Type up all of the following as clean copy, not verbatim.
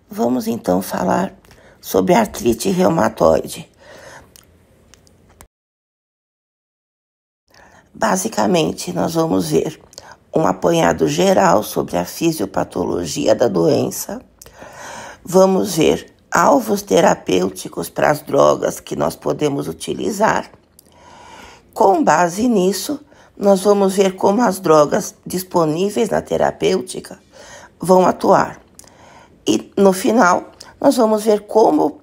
Vamos então falar sobre artrite reumatoide. Basicamente, nós vamos ver um apanhado geral sobre a fisiopatologia da doença. Vamos ver alvos terapêuticos para as drogas que nós podemos utilizar. Com base nisso, nós vamos ver como as drogas disponíveis na terapêutica vão atuar. E, no final, nós vamos ver como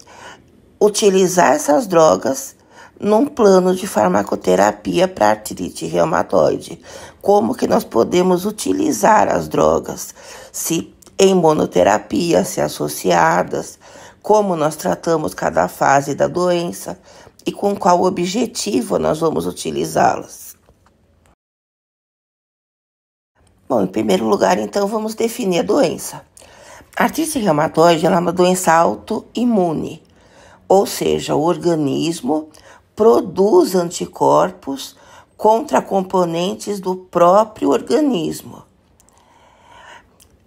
utilizar essas drogas num plano de farmacoterapia para artrite reumatoide. Como que nós podemos utilizar as drogas, se em monoterapia, se associadas, como nós tratamos cada fase da doença e com qual objetivo nós vamos utilizá-las. Bom, em primeiro lugar, então, vamos definir a doença. A artrite reumatoide é uma doença autoimune, ou seja, o organismo produz anticorpos contra componentes do próprio organismo.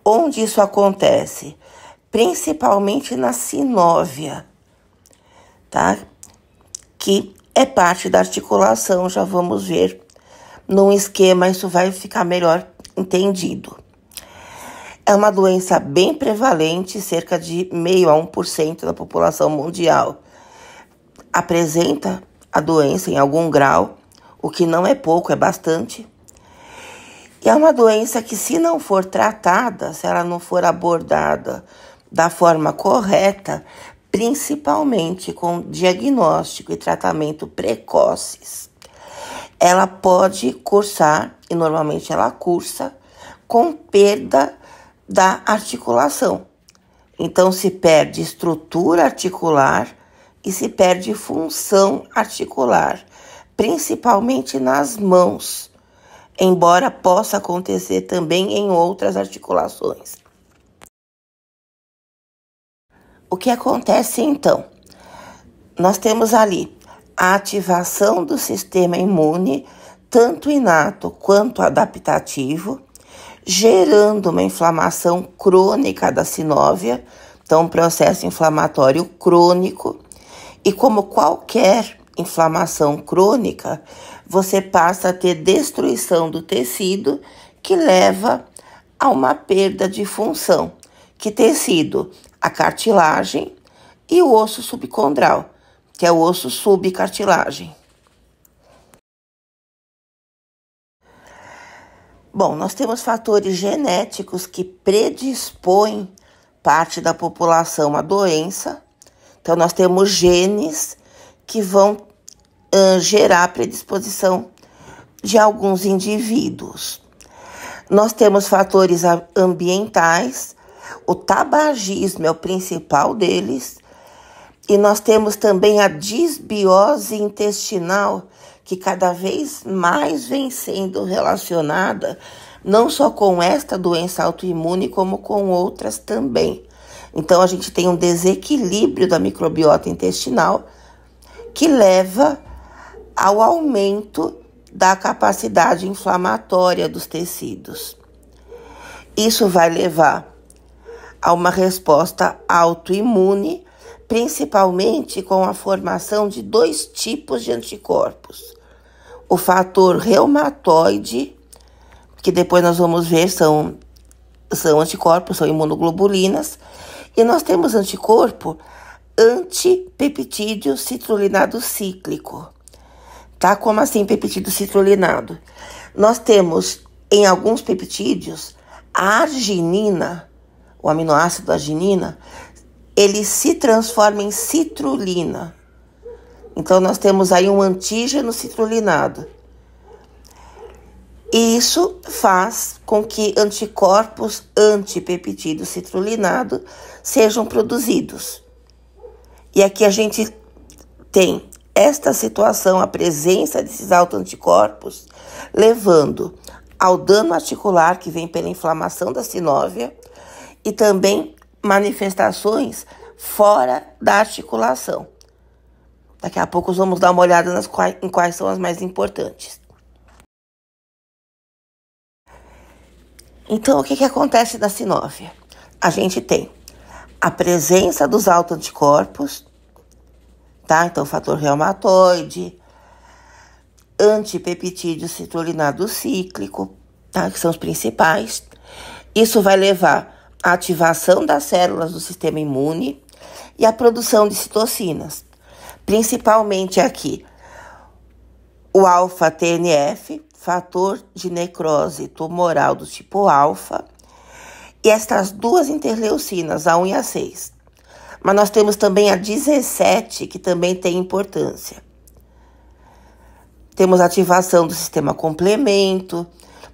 Onde isso acontece? Principalmente na sinóvia, tá? Que é parte da articulação, já vamos ver num esquema, isso vai ficar melhor entendido. É uma doença bem prevalente, cerca de 0,5% da população mundial apresenta a doença em algum grau, o que não é pouco, é bastante. E é uma doença que, se não for tratada, se ela não for abordada da forma correta, principalmente com diagnóstico e tratamento precoces, ela pode cursar, e normalmente ela cursa, com perda da articulação. Então, se perde estrutura articular e se perde função articular, principalmente nas mãos, embora possa acontecer também em outras articulações. O que acontece então? Nós temos ali a ativação do sistema imune, tanto inato quanto adaptativo, gerando uma inflamação crônica da sinóvia, então um processo inflamatório crônico, e como qualquer inflamação crônica, você passa a ter destruição do tecido que leva a uma perda de função. Que tecido? A cartilagem e o osso subcondral, que é o osso subcartilagem. Bom, nós temos fatores genéticos que predispõem parte da população à doença. Então, nós temos genes que vão gerar predisposição de alguns indivíduos. Nós temos fatores ambientais, o tabagismo é o principal deles, e nós temos também a disbiose intestinal, que cada vez mais vem sendo relacionada não só com esta doença autoimune, como com outras também. Então, a gente tem um desequilíbrio da microbiota intestinal que leva ao aumento da capacidade inflamatória dos tecidos. Isso vai levar a uma resposta autoimune, principalmente com a formação de 2 tipos de anticorpos. O fator reumatoide, que depois nós vamos ver, são anticorpos, são imunoglobulinas, e nós temos anticorpo antipeptídeo citrullinado cíclico. Tá? Como assim peptídeo citrullinado? Nós temos, em alguns peptídeos, a arginina, o aminoácido arginina, ele se transforma em citrulina. Então, nós temos aí um antígeno citrullinado. E isso faz com que anticorpos antipeptídeo citrullinado sejam produzidos. E aqui a gente tem esta situação, a presença desses autoanticorpos, levando ao dano articular que vem pela inflamação da sinóvia e também manifestações fora da articulação. Daqui a pouco vamos dar uma olhada em quais são as mais importantes. Então, o que acontece na sinóvia? A gente tem a presença dos autoanticorpos, tá? Então, fator reumatoide, antipeptídeo citrullinado cíclico, tá? Que são os principais. Isso vai levar à ativação das células do sistema imune e à produção de citocinas. Principalmente aqui, o alfa-TNF, fator de necrose tumoral do tipo alfa, e estas duas interleucinas, a 1 e a 6. Mas nós temos também a 17, que também tem importância. Temos ativação do sistema complemento,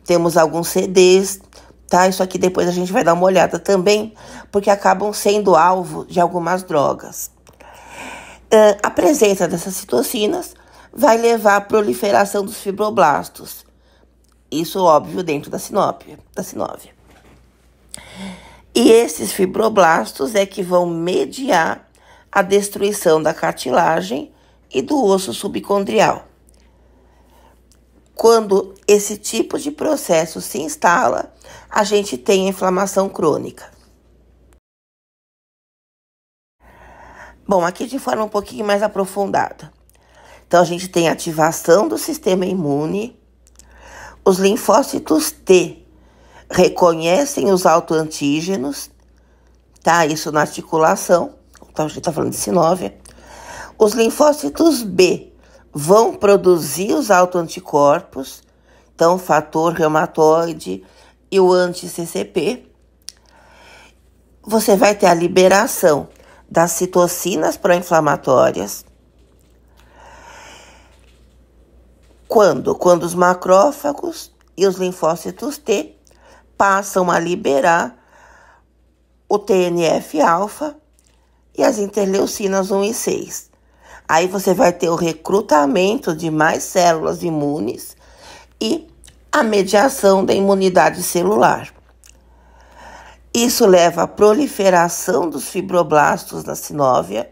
temos alguns CDs, tá? Isso aqui depois a gente vai dar uma olhada também, porque acabam sendo alvo de algumas drogas. A presença dessas citocinas vai levar à proliferação dos fibroblastos. Isso, óbvio, dentro da sinópia. E esses fibroblastos é que vão mediar a destruição da cartilagem e do osso subcondrial. Quando esse tipo de processo se instala, a gente tem a inflamação crônica. Bom, aqui de forma um pouquinho mais aprofundada. Então, a gente tem a ativação do sistema imune, os linfócitos T reconhecem os autoantígenos, tá? Isso na articulação, então a gente tá falando de sinóvia. Os linfócitos B vão produzir os autoanticorpos, então o fator reumatoide e o anti-CCP. Você vai ter a liberação das citocinas pró-inflamatórias. Quando os macrófagos e os linfócitos T passam a liberar o TNF-alfa e as interleucinas 1 e 6. Aí você vai ter o recrutamento de mais células imunes e a mediação da imunidade celular. Isso leva à proliferação dos fibroblastos na sinóvia.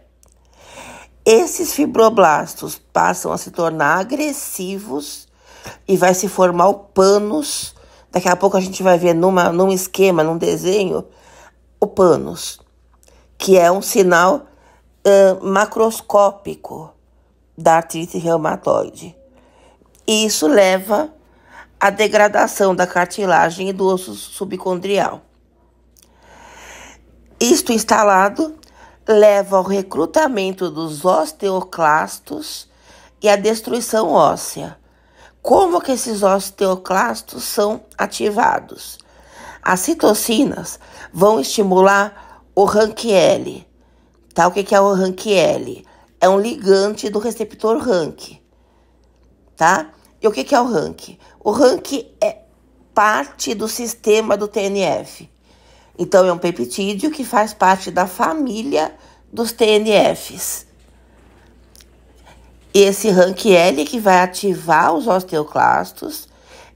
Esses fibroblastos passam a se tornar agressivos e vai se formar o pânus. Daqui a pouco a gente vai ver num esquema, num desenho, o pânus, que é um sinal macroscópico da artrite reumatoide. E isso leva à degradação da cartilagem e do osso subcondrial. Isto instalado leva ao recrutamento dos osteoclastos e à destruição óssea. Como que esses osteoclastos são ativados? As citocinas vão estimular o RANKL. Tá? O que é o RANKL? É um ligante do receptor RANK. Tá? E o que é o RANK? O RANK é parte do sistema do TNF. Então, é um peptídeo que faz parte da família dos TNFs. Esse RANKL que vai ativar os osteoclastos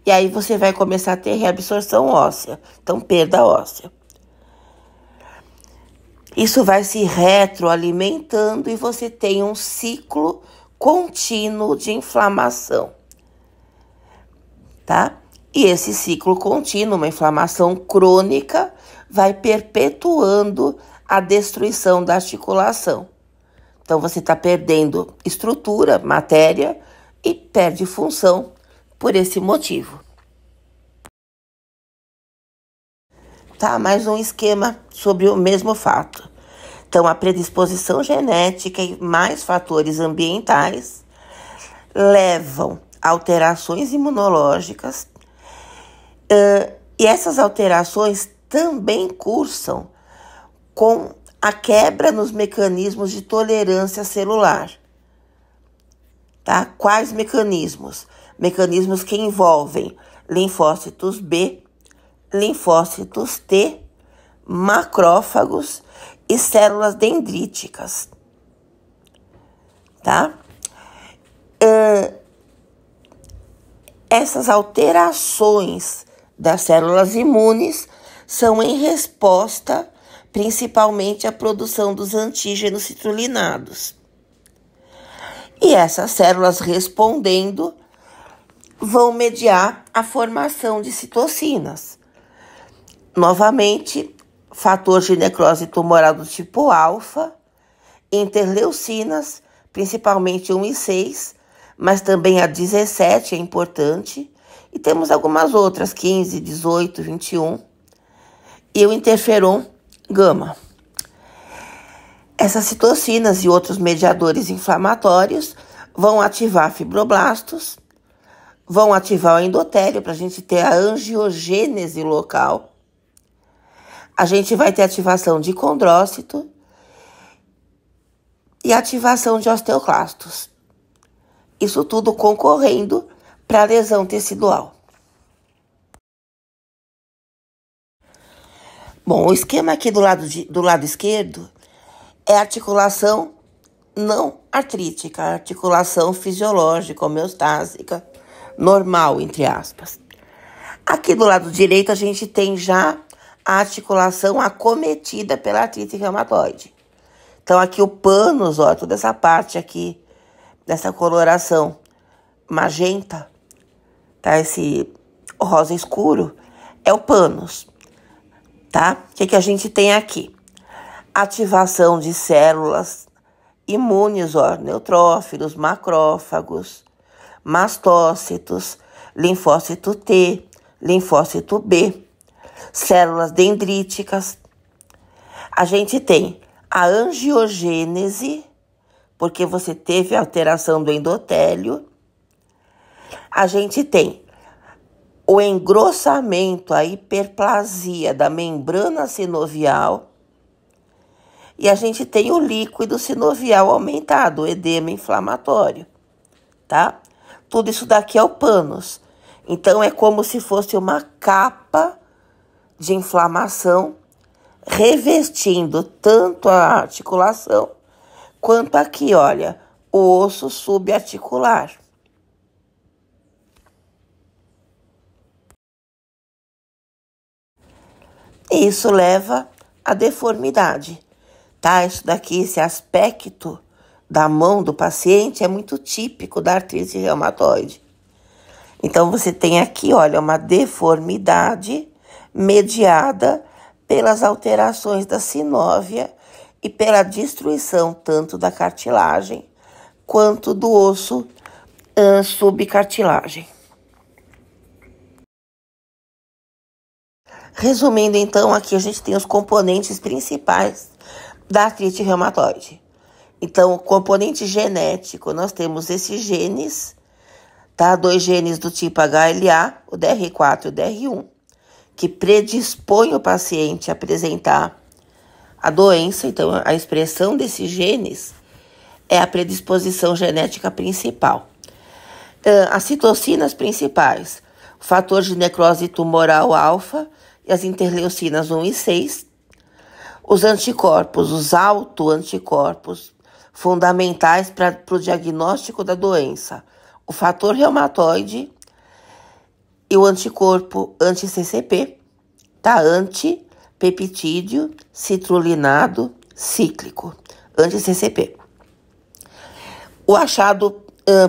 e aí você vai começar a ter reabsorção óssea, então perda óssea. Isso vai se retroalimentando e você tem um ciclo contínuo de inflamação, tá? E esse ciclo contínuo, uma inflamação crônica, vai perpetuando a destruição da articulação. Então, você está perdendo estrutura, matéria e perde função por esse motivo. Tá? Mais um esquema sobre o mesmo fato. Então, a predisposição genética e mais fatores ambientais levam a alterações imunológicas e essas alterações também cursam com a quebra nos mecanismos de tolerância celular. Tá? Quais mecanismos? Mecanismos que envolvem linfócitos B, linfócitos T, macrófagos e células dendríticas. Tá? Essas alterações das células imunes são em resposta principalmente à produção dos antígenos citrulinados. E essas células respondendo vão mediar a formação de citocinas. Novamente, fator de necrose tumoral do tipo alfa, interleucinas, principalmente 1 e 6, mas também a 17 é importante, e temos algumas outras, 15, 18, 21, e o interferon gama. Essas citocinas e outros mediadores inflamatórios vão ativar fibroblastos, vão ativar o endotélio para a gente ter a angiogênese local. A gente vai ter ativação de condrócito e ativação de osteoclastos. Isso tudo concorrendo para a lesão tecidual. Bom, o esquema aqui do lado esquerdo é a articulação não artrítica, a articulação fisiológica, homeostásica, normal, entre aspas. Aqui do lado direito a gente tem já a articulação acometida pela artrite reumatoide. Então aqui o pânus, ó, toda essa parte aqui, dessa coloração magenta, tá? Esse rosa escuro é o pânus, tá? O que a gente tem aqui? Ativação de células imunes, ó, neutrófilos, macrófagos, mastócitos, linfócito T, linfócito B, células dendríticas. A gente tem a angiogênese, porque você teve alteração do endotélio. A gente tem o engrossamento, a hiperplasia da membrana sinovial. E a gente tem o líquido sinovial aumentado, o edema inflamatório, tá? Tudo isso daqui é o pânus. Então, é como se fosse uma capa de inflamação revestindo tanto a articulação quanto aqui, olha, o osso subarticular. E isso leva à deformidade, tá? Isso daqui, esse aspecto da mão do paciente é muito típico da artrite reumatoide. Então, você tem aqui, olha, uma deformidade mediada pelas alterações da sinóvia e pela destruição tanto da cartilagem quanto do osso subcartilagem. Resumindo, então, aqui a gente tem os componentes principais da artrite reumatoide. Então, o componente genético, nós temos esses genes, tá? 2 genes do tipo HLA, o DR4 e o DR1, que predispõem o paciente a apresentar a doença. Então, a expressão desses genes é a predisposição genética principal. As citocinas principais, o fator de necrose tumoral alfa e as interleucinas 1 e 6, os anticorpos, os autoanticorpos fundamentais para o diagnóstico da doença, o fator reumatoide e o anticorpo anti-CCP, tá? Antipeptídeo citrulinado cíclico, anti-CCP. O achado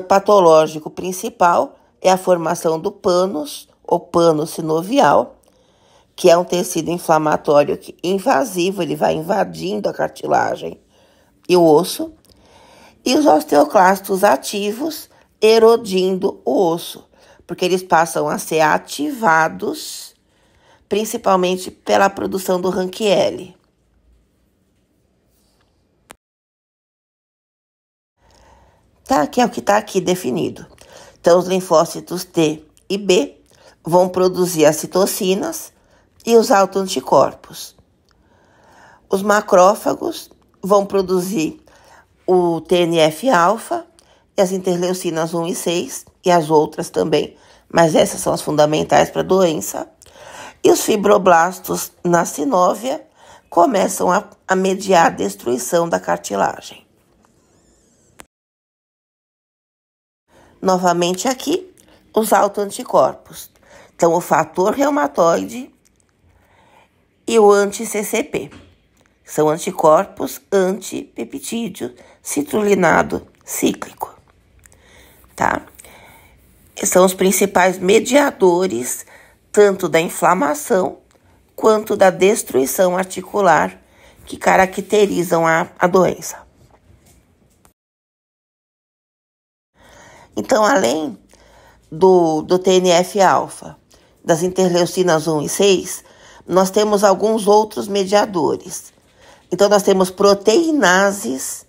patológico principal é a formação do pânus, ou pano sinovial, que é um tecido inflamatório invasivo, ele vai invadindo a cartilagem e o osso, e os osteoclastos ativos erodindo o osso, porque eles passam a ser ativados principalmente pela produção do Ranchielli. Tá? Que é o que está aqui definido. Então, os linfócitos T e B vão produzir as citocinas e os autoanticorpos. Os macrófagos vão produzir o TNF-alfa e as interleucinas 1 e 6, e as outras também, mas essas são as fundamentais para a doença. E os fibroblastos na sinóvia começam a mediar a destruição da cartilagem. Novamente aqui, os autoanticorpos. Então, o fator reumatoide e o anti-CCP. São anticorpos antipeptídeo citrulinado cíclico, tá? São os principais mediadores tanto da inflamação quanto da destruição articular que caracterizam a doença. Então, além do TNF-alfa, das interleucinas 1 e 6, nós temos alguns outros mediadores. Então, nós temos proteinases,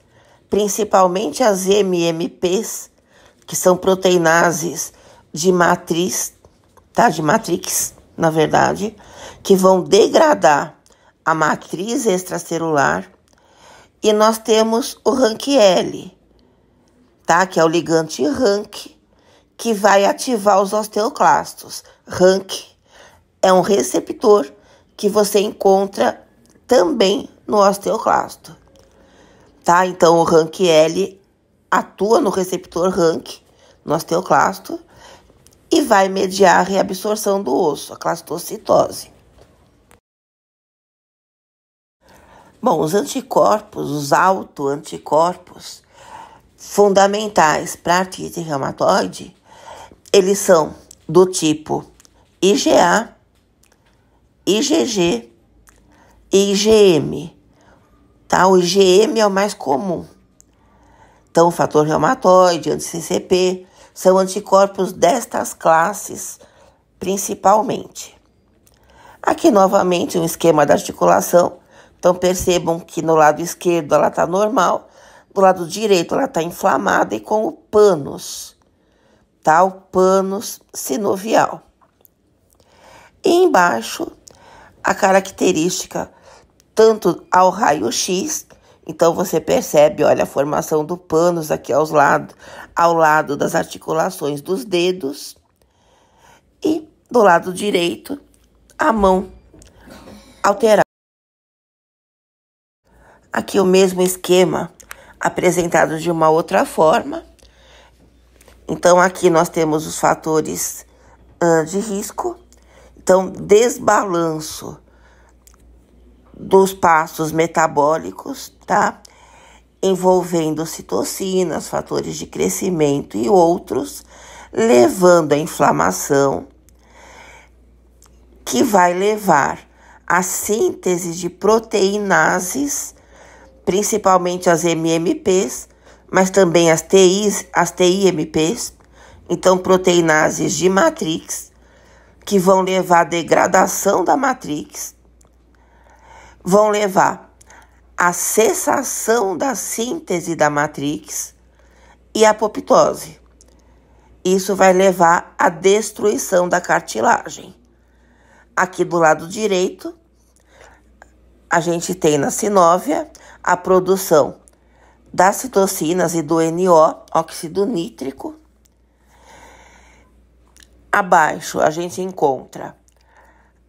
principalmente as MMPs, que são proteinases de matriz, tá? De matrix, na verdade, que vão degradar a matriz extracelular. E nós temos o RANKL, tá? Que é o ligante RANK, que vai ativar os osteoclastos. RANK é um receptor que você encontra também no osteoclasto, tá? Então, o RANKL atua no receptor RANK, no osteoclasto, e vai mediar a reabsorção do osso, a clastocitose. Bom, os anticorpos, os autoanticorpos fundamentais para artrite reumatoide, eles são do tipo IgA, IgG e IgM, tá? O IgM é o mais comum. Então, o fator reumatoide, anti-CCP, são anticorpos destas classes, principalmente. Aqui, novamente, um esquema da articulação. Então, percebam que no lado esquerdo ela está normal, do lado direito ela está inflamada e com o pânus, tá? O pânus sinovial. E embaixo, a característica, tanto ao raio-x, então você percebe, olha, a formação do pânus aqui ao lado das articulações dos dedos. E do lado direito, a mão alterada. Aqui o mesmo esquema apresentado de uma outra forma. Então, aqui nós temos os fatores de risco. Então, desbalanço dos passos metabólicos, tá? Envolvendo citocinas, fatores de crescimento e outros, levando à inflamação, que vai levar à síntese de proteinases, principalmente as MMPs, mas também as TIMPs, então proteinases de matrix, que vão levar à degradação da matrix, vão levar à cessação da síntese da matrix e à apoptose. Isso vai levar à destruição da cartilagem. Aqui do lado direito, a gente tem na sinóvia a produção das citocinas e do NO, óxido nítrico. Abaixo, a gente encontra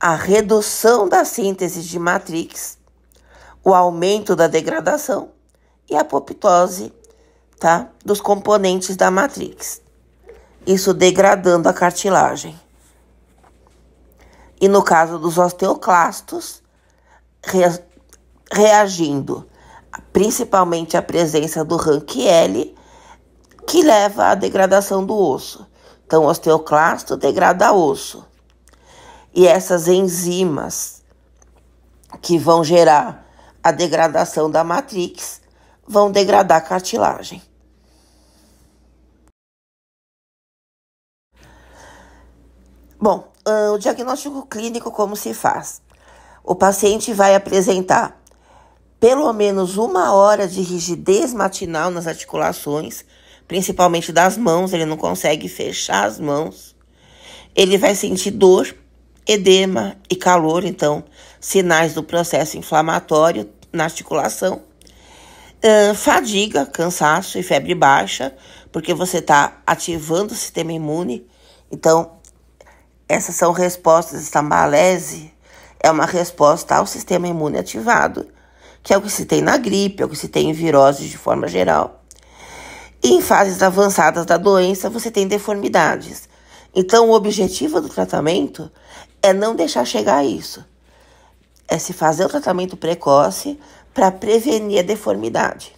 a redução da síntese de matrix, o aumento da degradação e a apoptose, tá? Dos componentes da matrix. Isso degradando a cartilagem. E no caso dos osteoclastos, reagindo principalmente à presença do RANKL, que leva à degradação do osso. Então, o osteoclasto degrada osso. E essas enzimas que vão gerar a degradação da matrix vão degradar a cartilagem. Bom, o diagnóstico clínico, como se faz? O paciente vai apresentar pelo menos 1 hora de rigidez matinal nas articulações, principalmente das mãos, ele não consegue fechar as mãos. Ele vai sentir dor, edema e calor, então, sinais do processo inflamatório na articulação. Fadiga, cansaço e febre baixa, porque você está ativando o sistema imune. Então, essas são respostas, estambalese é uma resposta ao sistema imune ativado, que é o que se tem na gripe, é o que se tem em virose de forma geral. E em fases avançadas da doença, você tem deformidades. Então, o objetivo do tratamento é não deixar chegar a isso. É se fazer o tratamento precoce para prevenir a deformidade.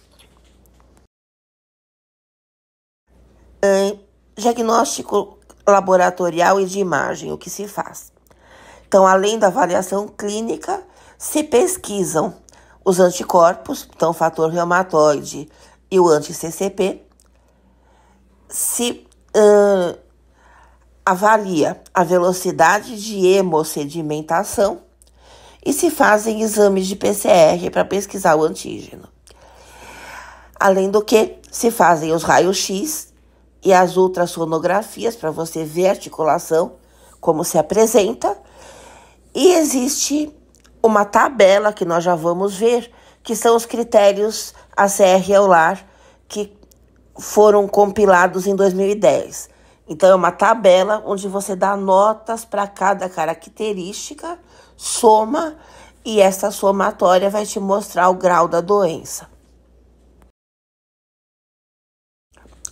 Diagnóstico laboratorial e de imagem, o que se faz? Então, além da avaliação clínica, se pesquisam os anticorpos, então o fator reumatoide e o anti-CCP, se avalia a velocidade de hemossedimentação e se fazem exames de PCR para pesquisar o antígeno. Além do que, se fazem os raios-x e as ultrassonografias para você ver a articulação, como se apresenta. E existe uma tabela que nós já vamos ver, que são os critérios ACR-EULAR que foram compilados em 2010. Então, é uma tabela onde você dá notas para cada característica, soma, e essa somatória vai te mostrar o grau da doença.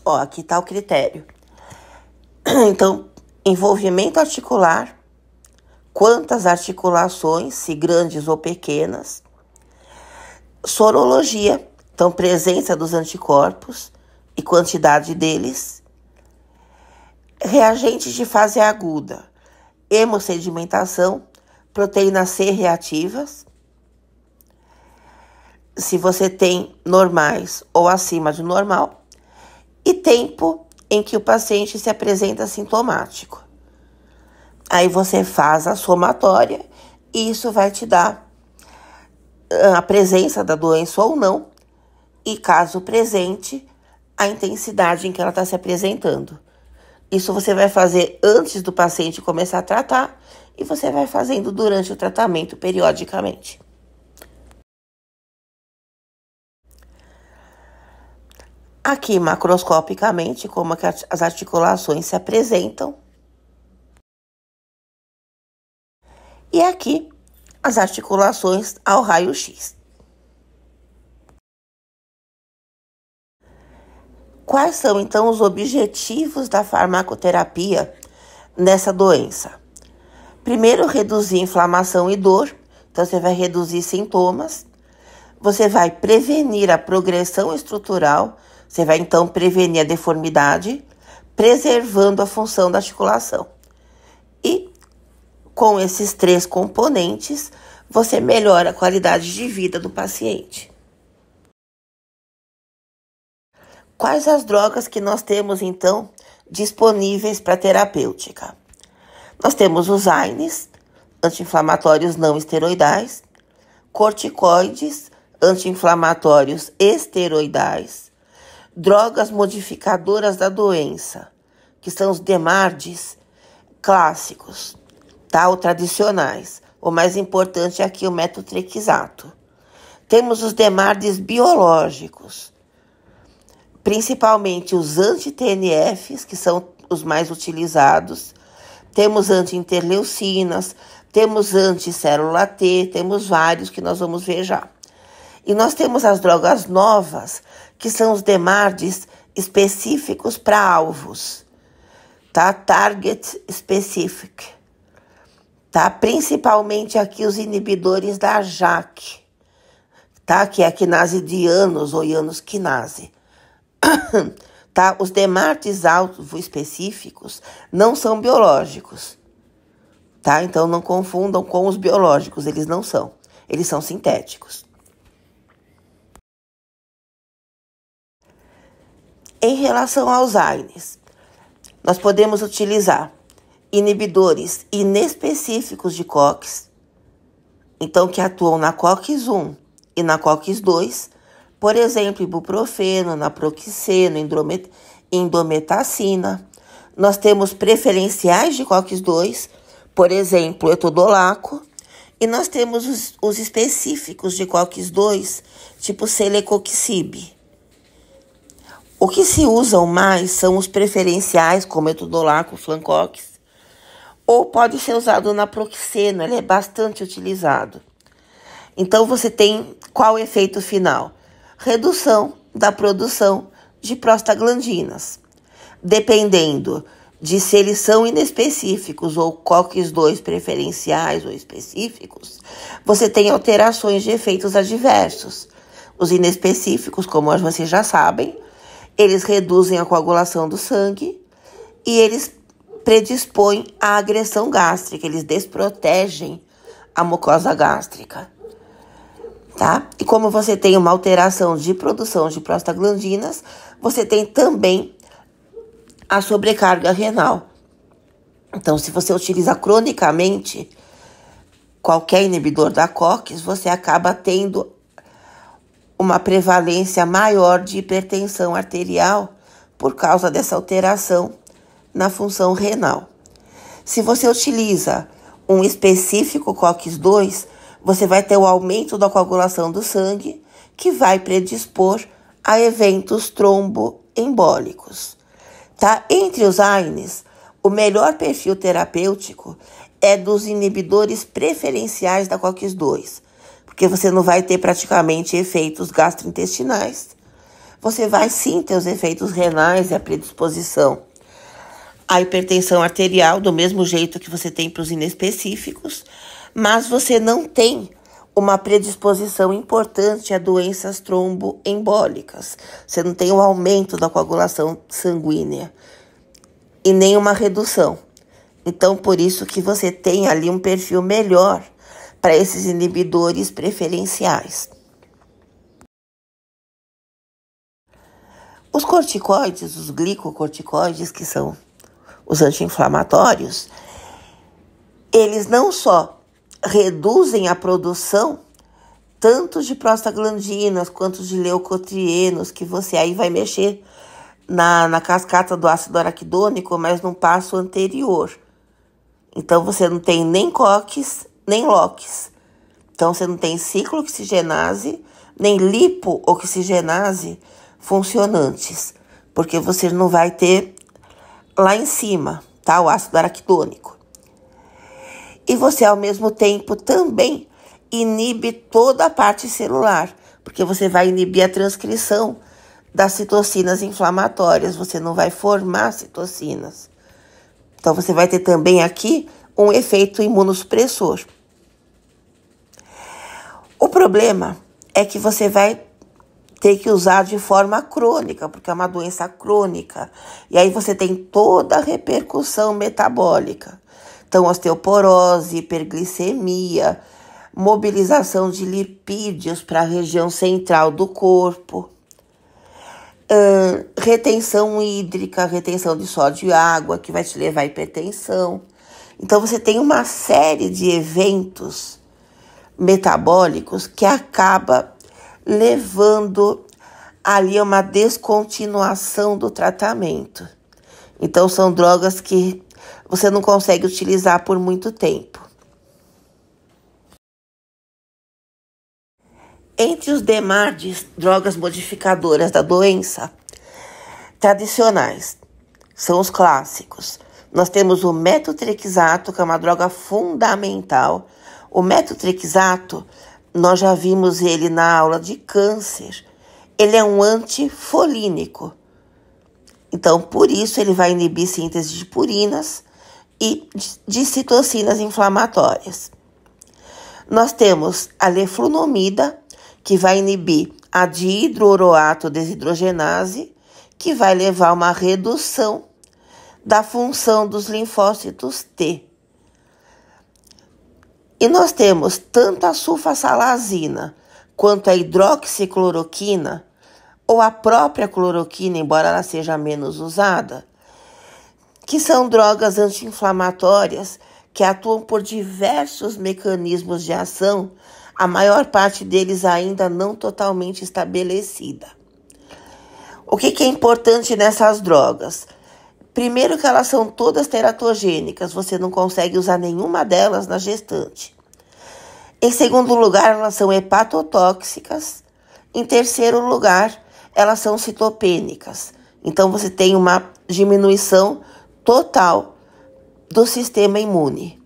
Ó, aqui está o critério. Então, envolvimento articular, quantas articulações, se grandes ou pequenas, sorologia, então presença dos anticorpos e quantidade deles, reagentes de fase aguda, hemossedimentação, proteína C reativas, se você tem normais ou acima de normal, e tempo em que o paciente se apresenta sintomático. Aí você faz a somatória e isso vai te dar a presença da doença ou não, e caso presente, a intensidade em que ela está se apresentando. Isso você vai fazer antes do paciente começar a tratar e você vai fazendo durante o tratamento periodicamente. Aqui, macroscopicamente, como que as articulações se apresentam. E aqui, as articulações ao raio-x. Quais são, então, os objetivos da farmacoterapia nessa doença? Primeiro, reduzir inflamação e dor. Então, você vai reduzir sintomas. Você vai prevenir a progressão estrutural. Você vai, então, prevenir a deformidade, preservando a função da articulação. E, com esses 3 componentes, você melhora a qualidade de vida do paciente. Quais as drogas que nós temos, então, disponíveis para terapêutica? Nós temos os AINES, anti-inflamatórios não esteroidais, corticoides, anti-inflamatórios esteroidais, drogas modificadoras da doença, que são os DMARDs clássicos, tá? Ou tradicionais. O mais importante é aqui o metotrexato. Temos os DMARDs biológicos, principalmente os anti-TNFs, que são os mais utilizados. Temos anti-interleucinas, temos anti-célula T, temos vários que nós vamos ver já. E nós temos as drogas novas, que são os DMARDs específicos para alvos, tá? Target Specific, tá? Principalmente aqui os inibidores da JAK, tá? Que é a quinase de Janus ou Janus quinase. Tá? Os DMARDs alvo específicos não são biológicos, tá? Então não confundam com os biológicos, eles não são, eles são sintéticos. Em relação aos AINEs, nós podemos utilizar inibidores inespecíficos de COX, então que atuam na COX-1 e na COX-2, por exemplo, ibuprofeno, naproxeno, indometacina. Nós temos preferenciais de COX-2, por exemplo, etodolaco, e nós temos os específicos de COX-2, tipo celecoxib. O que se usam mais são os preferenciais, como etodolaco, flancox, ou pode ser usado o naproxeno, ele é bastante utilizado. Então, você tem qual o efeito final? Redução da produção de prostaglandinas. Dependendo de se eles são inespecíficos ou COX-2 preferenciais ou específicos, você tem alterações de efeitos adversos. Os inespecíficos, como vocês já sabem, eles reduzem a coagulação do sangue e eles predispõem à agressão gástrica, eles desprotegem a mucosa gástrica, tá? E como você tem uma alteração de produção de prostaglandinas, você tem também a sobrecarga renal. Então, se você utiliza cronicamente qualquer inibidor da COX, você acaba tendo uma prevalência maior de hipertensão arterial por causa dessa alteração na função renal. Se você utiliza um específico COX-2, você vai ter o aumento da coagulação do sangue, que vai predispor a eventos tromboembólicos. Tá? Entre os AINES, o melhor perfil terapêutico é dos inibidores preferenciais da COX-2, porque você não vai ter praticamente efeitos gastrointestinais. Você vai sim ter os efeitos renais e a predisposição à hipertensão arterial, do mesmo jeito que você tem para os inespecíficos, mas você não tem uma predisposição importante a doenças tromboembólicas. Você não tem um aumento da coagulação sanguínea e nem uma redução. Então, por isso que você tem ali um perfil melhor para esses inibidores preferenciais. Os corticoides, os glicocorticoides, que são os anti-inflamatórios, eles não só reduzem a produção tanto de prostaglandinas quanto de leucotrienos, que você aí vai mexer na cascata do ácido araquidônico, mas num passo anterior. Então, você não tem nem COX, nem LOX. Então, você não tem ciclooxigenase, nem lipooxigenase funcionantes, porque você não vai ter lá em cima, tá? O ácido araquidônico. E você, ao mesmo tempo, também inibe toda a parte celular, porque você vai inibir a transcrição das citocinas inflamatórias, você não vai formar citocinas. Então, você vai ter também aqui um efeito imunossupressor. O problema é que você vai ter que usar de forma crônica, porque é uma doença crônica. E aí você tem toda a repercussão metabólica. Então, osteoporose, hiperglicemia, mobilização de lipídios para a região central do corpo, retenção hídrica, retenção de sódio e água, que vai te levar à hipertensão. Então, você tem uma série de eventos metabólicos que acaba levando ali a uma descontinuação do tratamento. Então, são drogas que você não consegue utilizar por muito tempo. Entre os demais drogas modificadoras da doença, tradicionais, são os clássicos. Nós temos o metotrexato, que é uma droga fundamental. O metotrexato, nós já vimos ele na aula de câncer. Ele é um antifolínico. Então, por isso, ele vai inibir síntese de purinas e de citocinas inflamatórias. Nós temos a leflunomida, que vai inibir a dihidrooroato desidrogenase, que vai levar a uma redução da função dos linfócitos T. E nós temos tanto a sulfasalazina quanto a hidroxicloroquina, ou a própria cloroquina, embora ela seja menos usada, que são drogas anti-inflamatórias que atuam por diversos mecanismos de ação, a maior parte deles ainda não totalmente estabelecida. O que é importante nessas drogas? Primeiro que elas são todas teratogênicas, você não consegue usar nenhuma delas na gestante. Em segundo lugar, elas são hepatotóxicas. Em terceiro lugar, elas são citopênicas. Então, você tem uma diminuição total do sistema imune,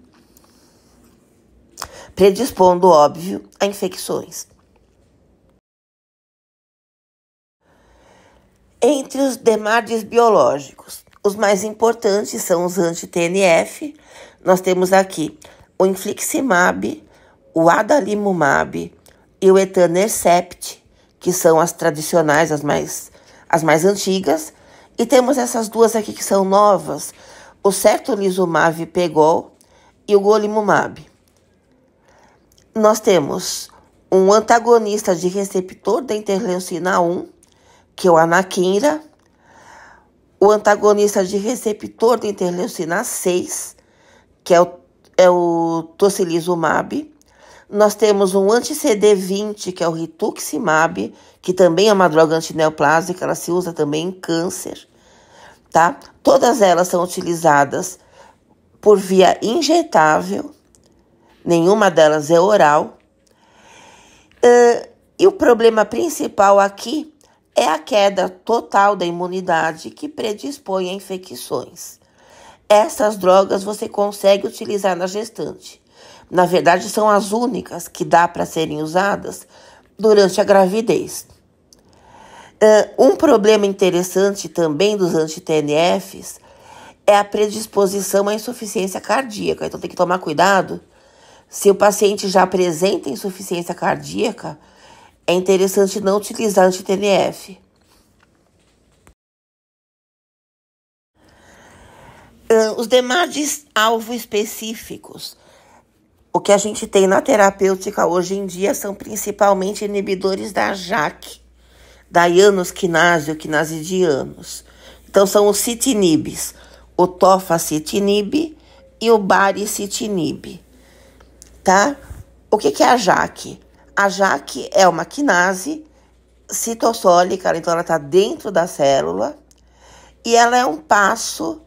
predispondo, óbvio, a infecções. Entre os demais biológicos, os mais importantes são os anti-TNF. Nós temos aqui o infliximab, o adalimumab e o etanercept, que são as tradicionais, as mais antigas. E temos essas duas aqui que são novas, o certolizumab pegol e o golimumab. Nós temos um antagonista de receptor da interleucina 1, que é o anakinra, o antagonista de receptor da interleucina 6, que é o tocilizumab. Nós temos um anti-CD20, que é o rituximab, que também é uma droga antineoplásica, ela se usa também em câncer, tá? Todas elas são utilizadas por via injetável, nenhuma delas é oral. E o problema principal aqui é a queda total da imunidade que predispõe a infecções. Essas drogas você consegue utilizar na gestante. Na verdade, são as únicas que dá para serem usadas durante a gravidez. Um problema interessante também dos anti-TNFs é a predisposição à insuficiência cardíaca. Então tem que tomar cuidado. Se o paciente já apresenta insuficiência cardíaca, é interessante não utilizar anti-TNF. Os demais alvo específicos, o que a gente tem na terapêutica hoje em dia são principalmente inibidores da JAK, da Janus-quinase ou quinase de Janus. Então são os citinibs, o tofacitinib e o baricitinib, tá? O que é a JAK? A JAK é uma quinase citossólica, então ela está dentro da célula e ela é um passo,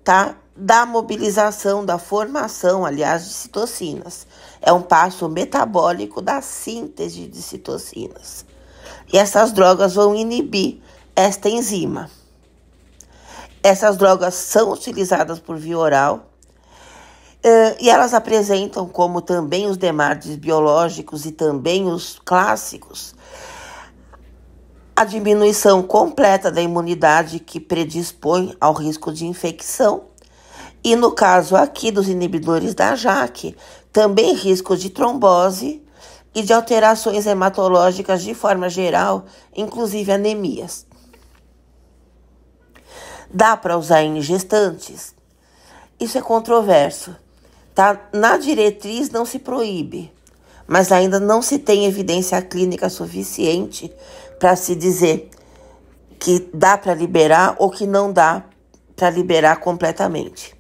tá, da mobilização, da formação, aliás, de citocinas. É um passo metabólico da síntese de citocinas. E essas drogas vão inibir esta enzima. Essas drogas são utilizadas por via oral e elas apresentam, como também os DMARDs biológicos e também os clássicos, a diminuição completa da imunidade que predispõe ao risco de infecção. E no caso aqui dos inibidores da JAK, também risco de trombose e de alterações hematológicas de forma geral, inclusive anemias. Dá para usar em gestantes? Isso é controverso, tá? Na diretriz não se proíbe, mas ainda não se tem evidência clínica suficiente para se dizer que dá para liberar ou que não dá para liberar completamente.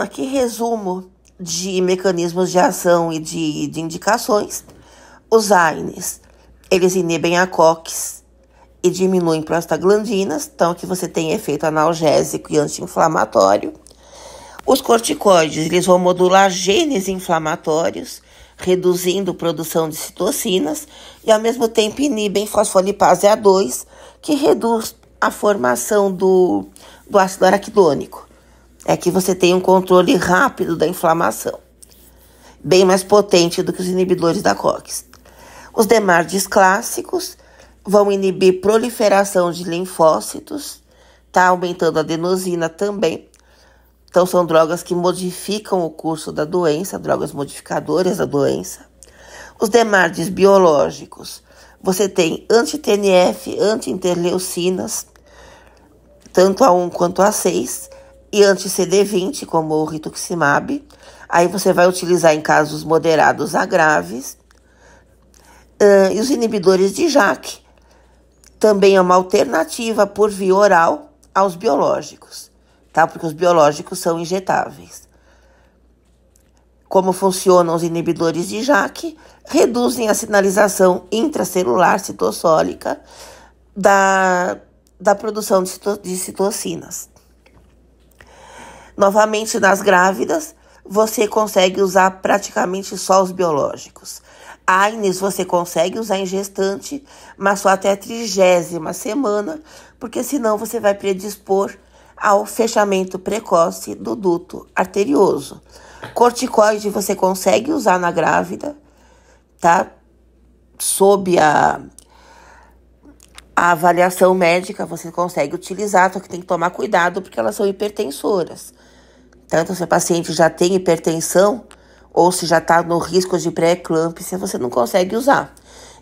Aqui resumo de mecanismos de ação e de indicações. Os AINES, eles inibem a COX e diminuem prostaglandinas, então aqui você tem efeito analgésico e anti-inflamatório. Os corticoides, eles vão modular genes inflamatórios, reduzindo a produção de citocinas e ao mesmo tempo inibem fosfolipase A2, que reduz a formação do ácido araquidônico. É que você tem um controle rápido da inflamação, bem mais potente do que os inibidores da COX. Os DMARDs clássicos vão inibir proliferação de linfócitos, tá aumentando a adenosina também. Então, são drogas que modificam o curso da doença, drogas modificadoras da doença. Os DMARDs biológicos, você tem anti-TNF, anti-interleucinas, tanto A1 quanto A6, e anti-CD20, como o rituximab. Aí você vai utilizar em casos moderados a graves. E os inibidores de JAK também é uma alternativa por via oral aos biológicos, tá? Porque os biológicos são injetáveis. Como funcionam os inibidores de JAK? Reduzem a sinalização intracelular citossólica da produção de citocinas. Novamente, nas grávidas, você consegue usar praticamente só os biológicos. AINES você consegue usar em gestante, mas só até a 30ª semana, porque senão você vai predispor ao fechamento precoce do duto arterioso. Corticoide você consegue usar na grávida, tá? Sob a avaliação médica você consegue utilizar, só que tem que tomar cuidado porque elas são hipertensoras. Tanto se o paciente já tem hipertensão ou se já está no risco de pré-eclâmpsia, você não consegue usar.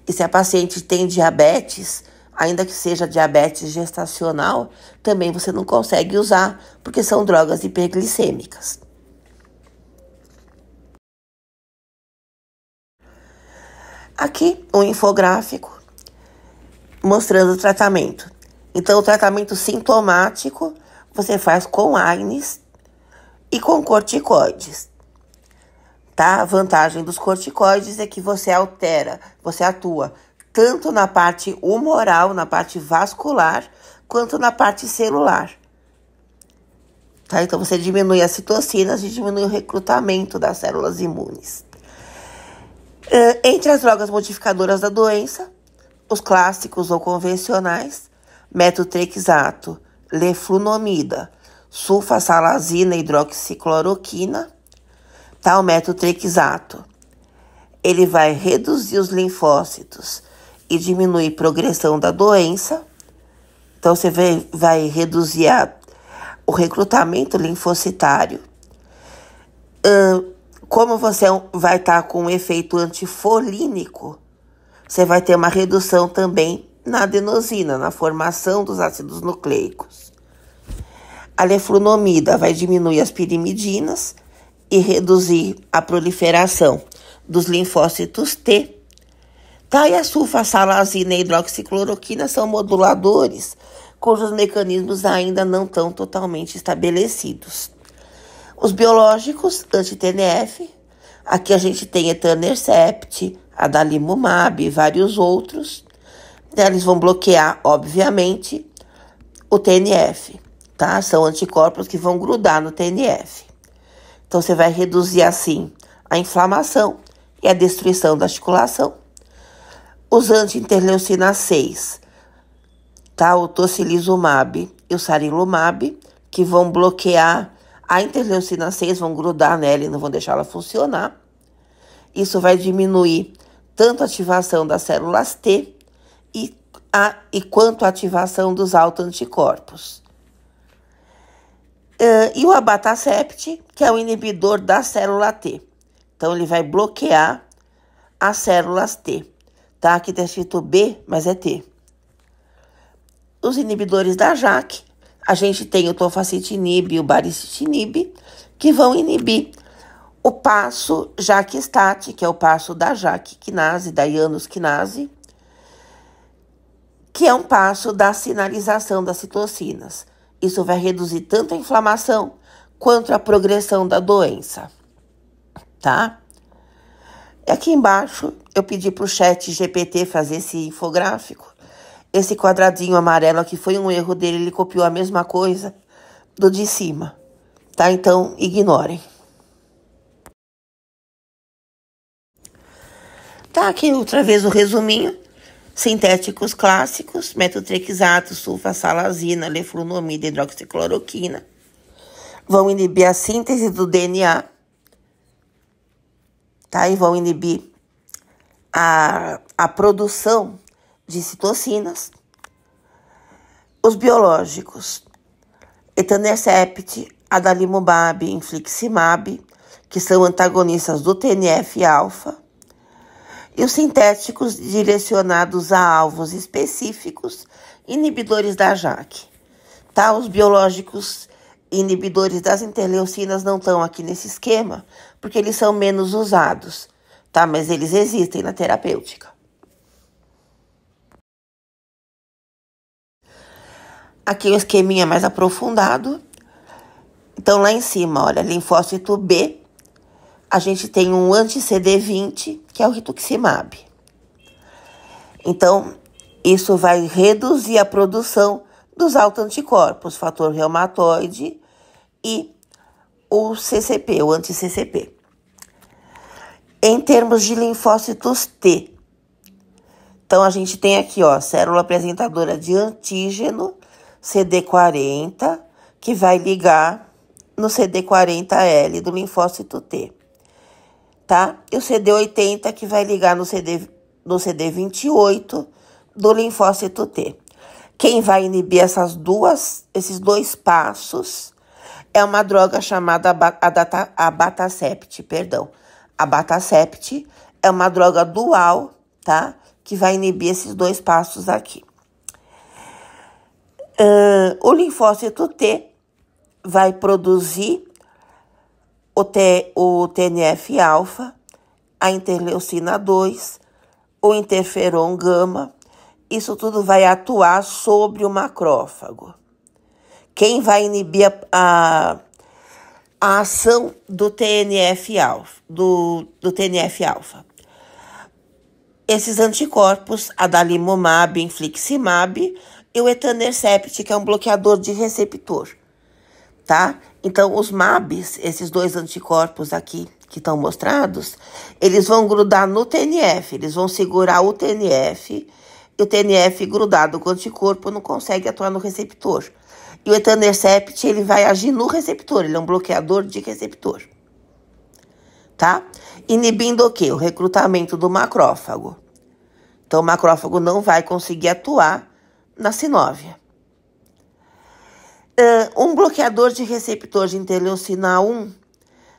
E se a paciente tem diabetes, ainda que seja diabetes gestacional, também você não consegue usar, porque são drogas hiperglicêmicas. Aqui, um infográfico mostrando o tratamento. Então, o tratamento sintomático você faz com AINES e com corticoides. Tá? A vantagem dos corticoides é que você atua tanto na parte humoral, na parte vascular, quanto na parte celular. Tá? Então, você diminui as citocinas e diminui o recrutamento das células imunes. Entre as drogas modificadoras da doença, os clássicos ou convencionais, metotrexato, leflunomida, sulfasalazina, hidroxicloroquina, tá? O metotrexato, ele vai reduzir os linfócitos e diminuir a progressão da doença. Então, você vai reduzir o recrutamento linfocitário. Como você vai estar com um efeito antifolínico, você vai ter uma redução também na adenosina, na formação dos ácidos nucleicos. A leflunomida vai diminuir as pirimidinas e reduzir a proliferação dos linfócitos T. Tá? E a sulfasalazina e hidroxicloroquina são moduladores cujos mecanismos ainda não estão totalmente estabelecidos. Os biológicos anti-TNF, aqui a gente tem etanercept, adalimumab e vários outros. Eles vão bloquear, obviamente, o TNF, tá? São anticorpos que vão grudar no TNF. Então, você vai reduzir, assim, a inflamação e a destruição da articulação. Os anti-interleucina 6, tá? O tocilizumab e o sarilumab, que vão bloquear a interleucina 6, vão grudar nela e não vão deixar ela funcionar. Isso vai diminuir tanto a ativação das células T quanto a ativação dos autoanticorpos. E o abatacept, que é o inibidor da célula T. Então, ele vai bloquear as células T. Tá? Aqui está escrito B, mas é T. Os inibidores da JAK, a gente tem o tofacitinib e o baricitinib, que vão inibir o passo JAK-STAT, que é o passo da JAK quinase, da Janus quinase, que é um passo da sinalização das citocinas. Isso vai reduzir tanto a inflamação quanto a progressão da doença, tá? Aqui embaixo, eu pedi para o chat GPT fazer esse infográfico. Esse quadradinho amarelo aqui foi um erro dele, ele copiou a mesma coisa do de cima, tá? Então, ignorem. Tá, aqui outra vez o resuminho. Sintéticos clássicos, metotrexato, sulfasalazina, leflunomida, hidroxicloroquina, vão inibir a síntese do DNA, tá? E vão inibir a produção de citocinas. Os biológicos, etanercept, adalimumab, infliximab, que são antagonistas do TNF-alfa. E os sintéticos direcionados a alvos específicos, inibidores da JAK. Tá? Os biológicos inibidores das interleucinas não estão aqui nesse esquema, porque eles são menos usados, tá? Mas eles existem na terapêutica. Aqui o esqueminha mais aprofundado. Então, lá em cima, olha, linfócito B, a gente tem um anti-CD20, que é o rituximab. Então, isso vai reduzir a produção dos autoanticorpos, fator reumatoide e o CCP, o anti-CCP. Em termos de linfócitos T, então a gente tem aqui, ó, célula apresentadora de antígeno CD40, que vai ligar no CD40L do linfócito T. Tá? E o CD80 que vai ligar no CD28 do linfócito T. Quem vai inibir esses dois passos é uma droga chamada abatacept, perdão. Abatacept é uma droga dual, tá? Que vai inibir esses dois passos aqui. O linfócito T vai produzir o TNF-alfa, a interleucina 2, o interferon gama. Isso tudo vai atuar sobre o macrófago. Quem vai inibir a ação do TNF-alfa, do TNF-alfa? Esses anticorpos, adalimumab, infliximab e o etanercept, que é um bloqueador de receptor, tá? Então, os MABs, esses dois anticorpos aqui que estão mostrados, eles vão grudar no TNF, eles vão segurar o TNF, e o TNF grudado com o anticorpo não consegue atuar no receptor. E o etanercept, ele vai agir no receptor, ele é um bloqueador de receptor, tá? Inibindo o quê? O recrutamento do macrófago. Então, o macrófago não vai conseguir atuar na sinóvia. Um bloqueador de receptor de interleucina 1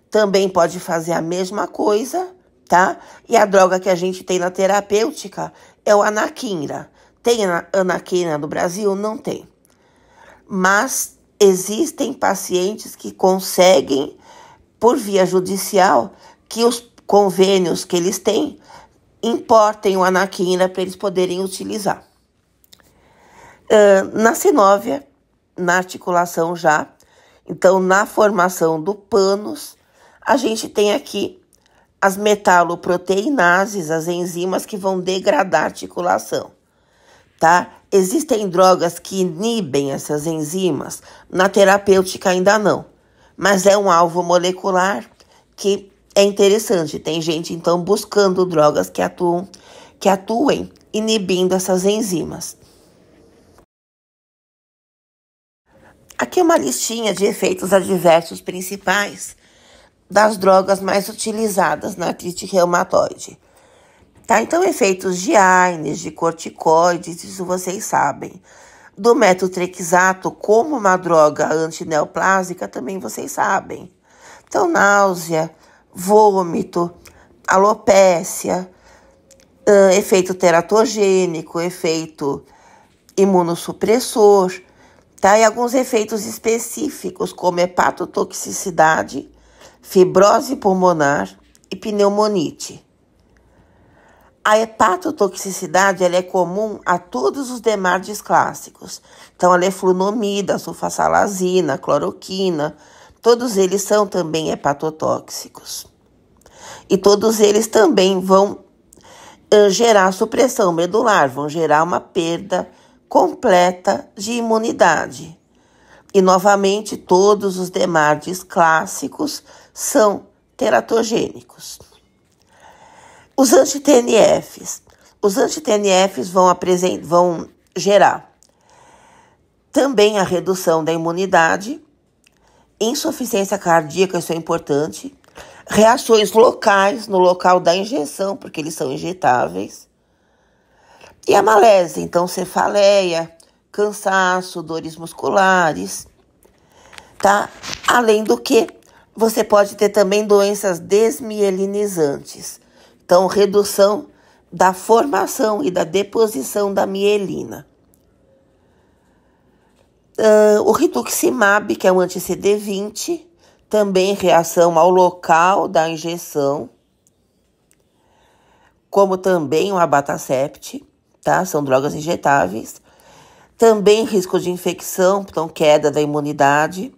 também pode fazer a mesma coisa, tá? E a droga que a gente tem na terapêutica é o anakinra. Tem anakinra no Brasil? Não tem. Mas existem pacientes que conseguem, por via judicial, que os convênios que eles têm importem o anakinra para eles poderem utilizar. Na sinóvia, na articulação já, então na formação do pânus, a gente tem aqui as metaloproteinases, as enzimas que vão degradar a articulação, tá? Existem drogas que inibem essas enzimas, na terapêutica ainda não, mas é um alvo molecular que é interessante. Tem gente, então, buscando drogas que atuem inibindo essas enzimas. Aqui é uma listinha de efeitos adversos principais das drogas mais utilizadas na artrite reumatoide. Tá? Então, efeitos de AINES, de corticoides, isso vocês sabem. Do metotrexato como uma droga antineoplásica, também vocês sabem. Então, náusea, vômito, alopécia, efeito teratogênico, efeito imunossupressor, tá? E alguns efeitos específicos, como hepatotoxicidade, fibrose pulmonar e pneumonite. A hepatotoxicidade ela é comum a todos os DMARDs clássicos. Então, a leflunomida, sulfasalazina, cloroquina, todos eles são também hepatotóxicos. E todos eles também vão gerar supressão medular, vão gerar uma perda completa de imunidade. E, novamente, todos os DMARDs clássicos são teratogênicos. Os anti-TNFs. Os anti-TNFs vão gerar também a redução da imunidade, insuficiência cardíaca, isso é importante, reações locais no local da injeção, porque eles são injetáveis, e a malésia, então cefaleia, cansaço, dores musculares, tá? Além do que, você pode ter também doenças desmielinizantes. Então, redução da formação e da deposição da mielina. O rituximab, que é um anti-CD20, também reação ao local da injeção, como também o abatacept, tá? São drogas injetáveis. Também risco de infecção, então queda da imunidade.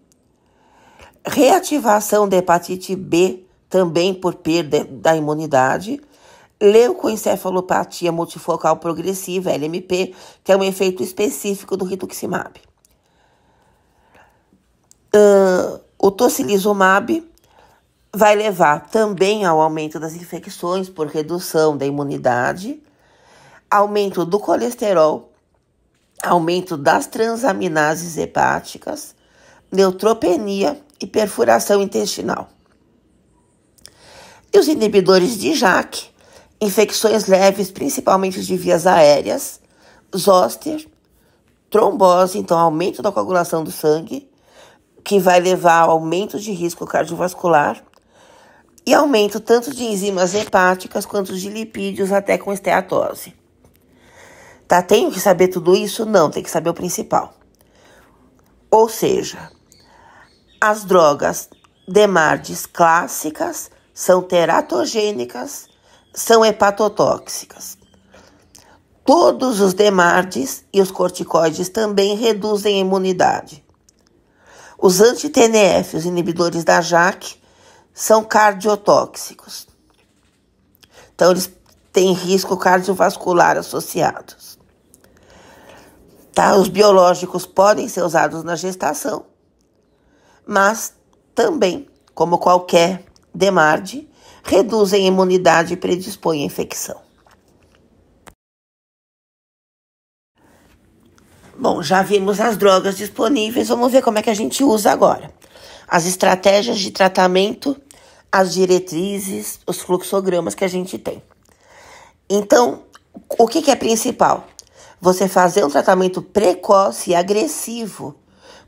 Reativação da hepatite B, também por perda da imunidade. Leucoencefalopatia multifocal progressiva, LMP, que é um efeito específico do rituximab. O tocilizumab vai levar também ao aumento das infecções por redução da imunidade, aumento do colesterol, aumento das transaminases hepáticas, neutropenia e perfuração intestinal. E os inibidores de JAK, infecções leves, principalmente de vias aéreas, zoster, trombose, então aumento da coagulação do sangue, que vai levar ao aumento de risco cardiovascular, e aumento tanto de enzimas hepáticas quanto de lipídios, até com esteatose. Tá? Tenho que saber tudo isso? Não, tem que saber o principal. Ou seja, as drogas DMARDs clássicas são teratogênicas, são hepatotóxicas. Todos os DMARDs e os corticoides também reduzem a imunidade. Os anti-TNF, os inibidores da JAK, são cardiotóxicos. Então, eles têm risco cardiovascular associados. Tá? Os biológicos podem ser usados na gestação, mas também, como qualquer DMARD, reduzem a imunidade e predispõem à infecção. Bom, já vimos as drogas disponíveis, vamos ver como é que a gente usa agora. As estratégias de tratamento, as diretrizes, os fluxogramas que a gente tem. Então, o que é principal? Você fazer um tratamento precoce e agressivo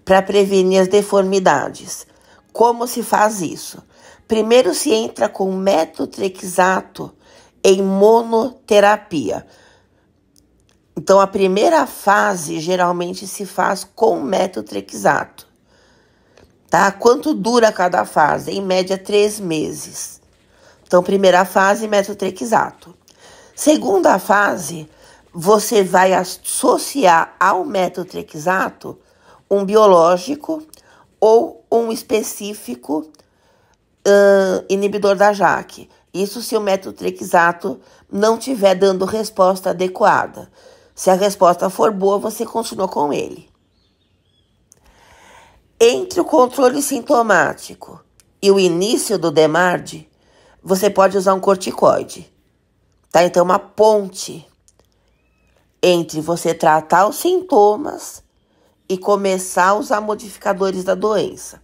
para prevenir as deformidades. Como se faz isso? Primeiro se entra com metotrexato em monoterapia. Então, a primeira fase geralmente se faz com metotrexato. Tá? Quanto dura cada fase? Em média, 3 meses. Então, primeira fase, metotrexato. Segunda fase, você vai associar ao metotrexato um biológico ou um específico inibidor da JAK. Isso se o metotrexato não estiver dando resposta adequada. Se a resposta for boa, você continua com ele. Entre o controle sintomático e o início do DMARD, você pode usar um corticoide. Tá? Então, uma ponte entre você tratar os sintomas e começar a usar modificadores da doença.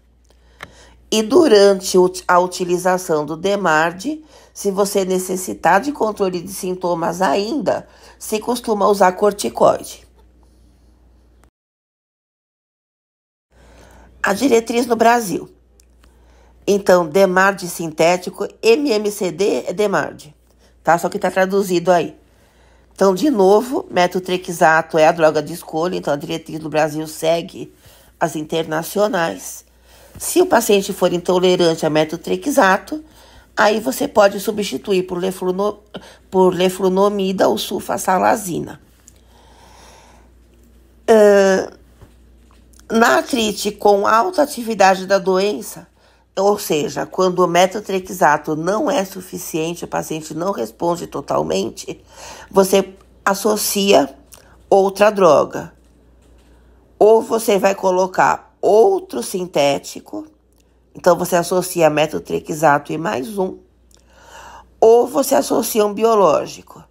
E durante a utilização do DMARD, se você necessitar de controle de sintomas ainda, se costuma usar corticoide. A diretriz no Brasil. Então, DMARD sintético, MMCD é DMARD, tá? Só que está traduzido aí. Então, de novo, metotrexato é a droga de escolha, então a diretriz do Brasil segue as internacionais. Se o paciente for intolerante a metotrexato, aí você pode substituir por leflunomida ou sulfasalazina. Na artrite com alta atividade da doença, ou seja, quando o metotrexato não é suficiente, o paciente não responde totalmente, você associa outra droga. Ou você vai colocar outro sintético, então você associa metotrexato e mais um, ou você associa um biológico,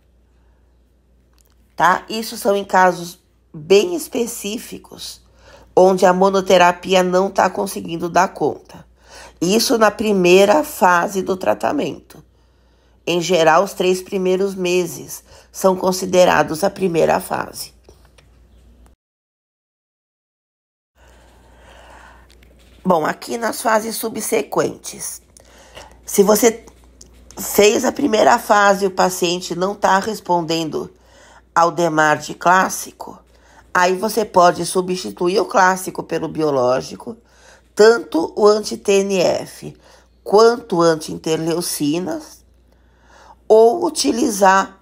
tá? Isso são em casos bem específicos, onde a monoterapia não está conseguindo dar conta. Isso na primeira fase do tratamento. Em geral, os 3 primeiros meses são considerados a primeira fase. Bom, aqui nas fases subsequentes, se você fez a primeira fase e o paciente não está respondendo ao DMARD clássico, aí você pode substituir o clássico pelo biológico, tanto o anti-TNF quanto o anti-interleucinas, ou utilizar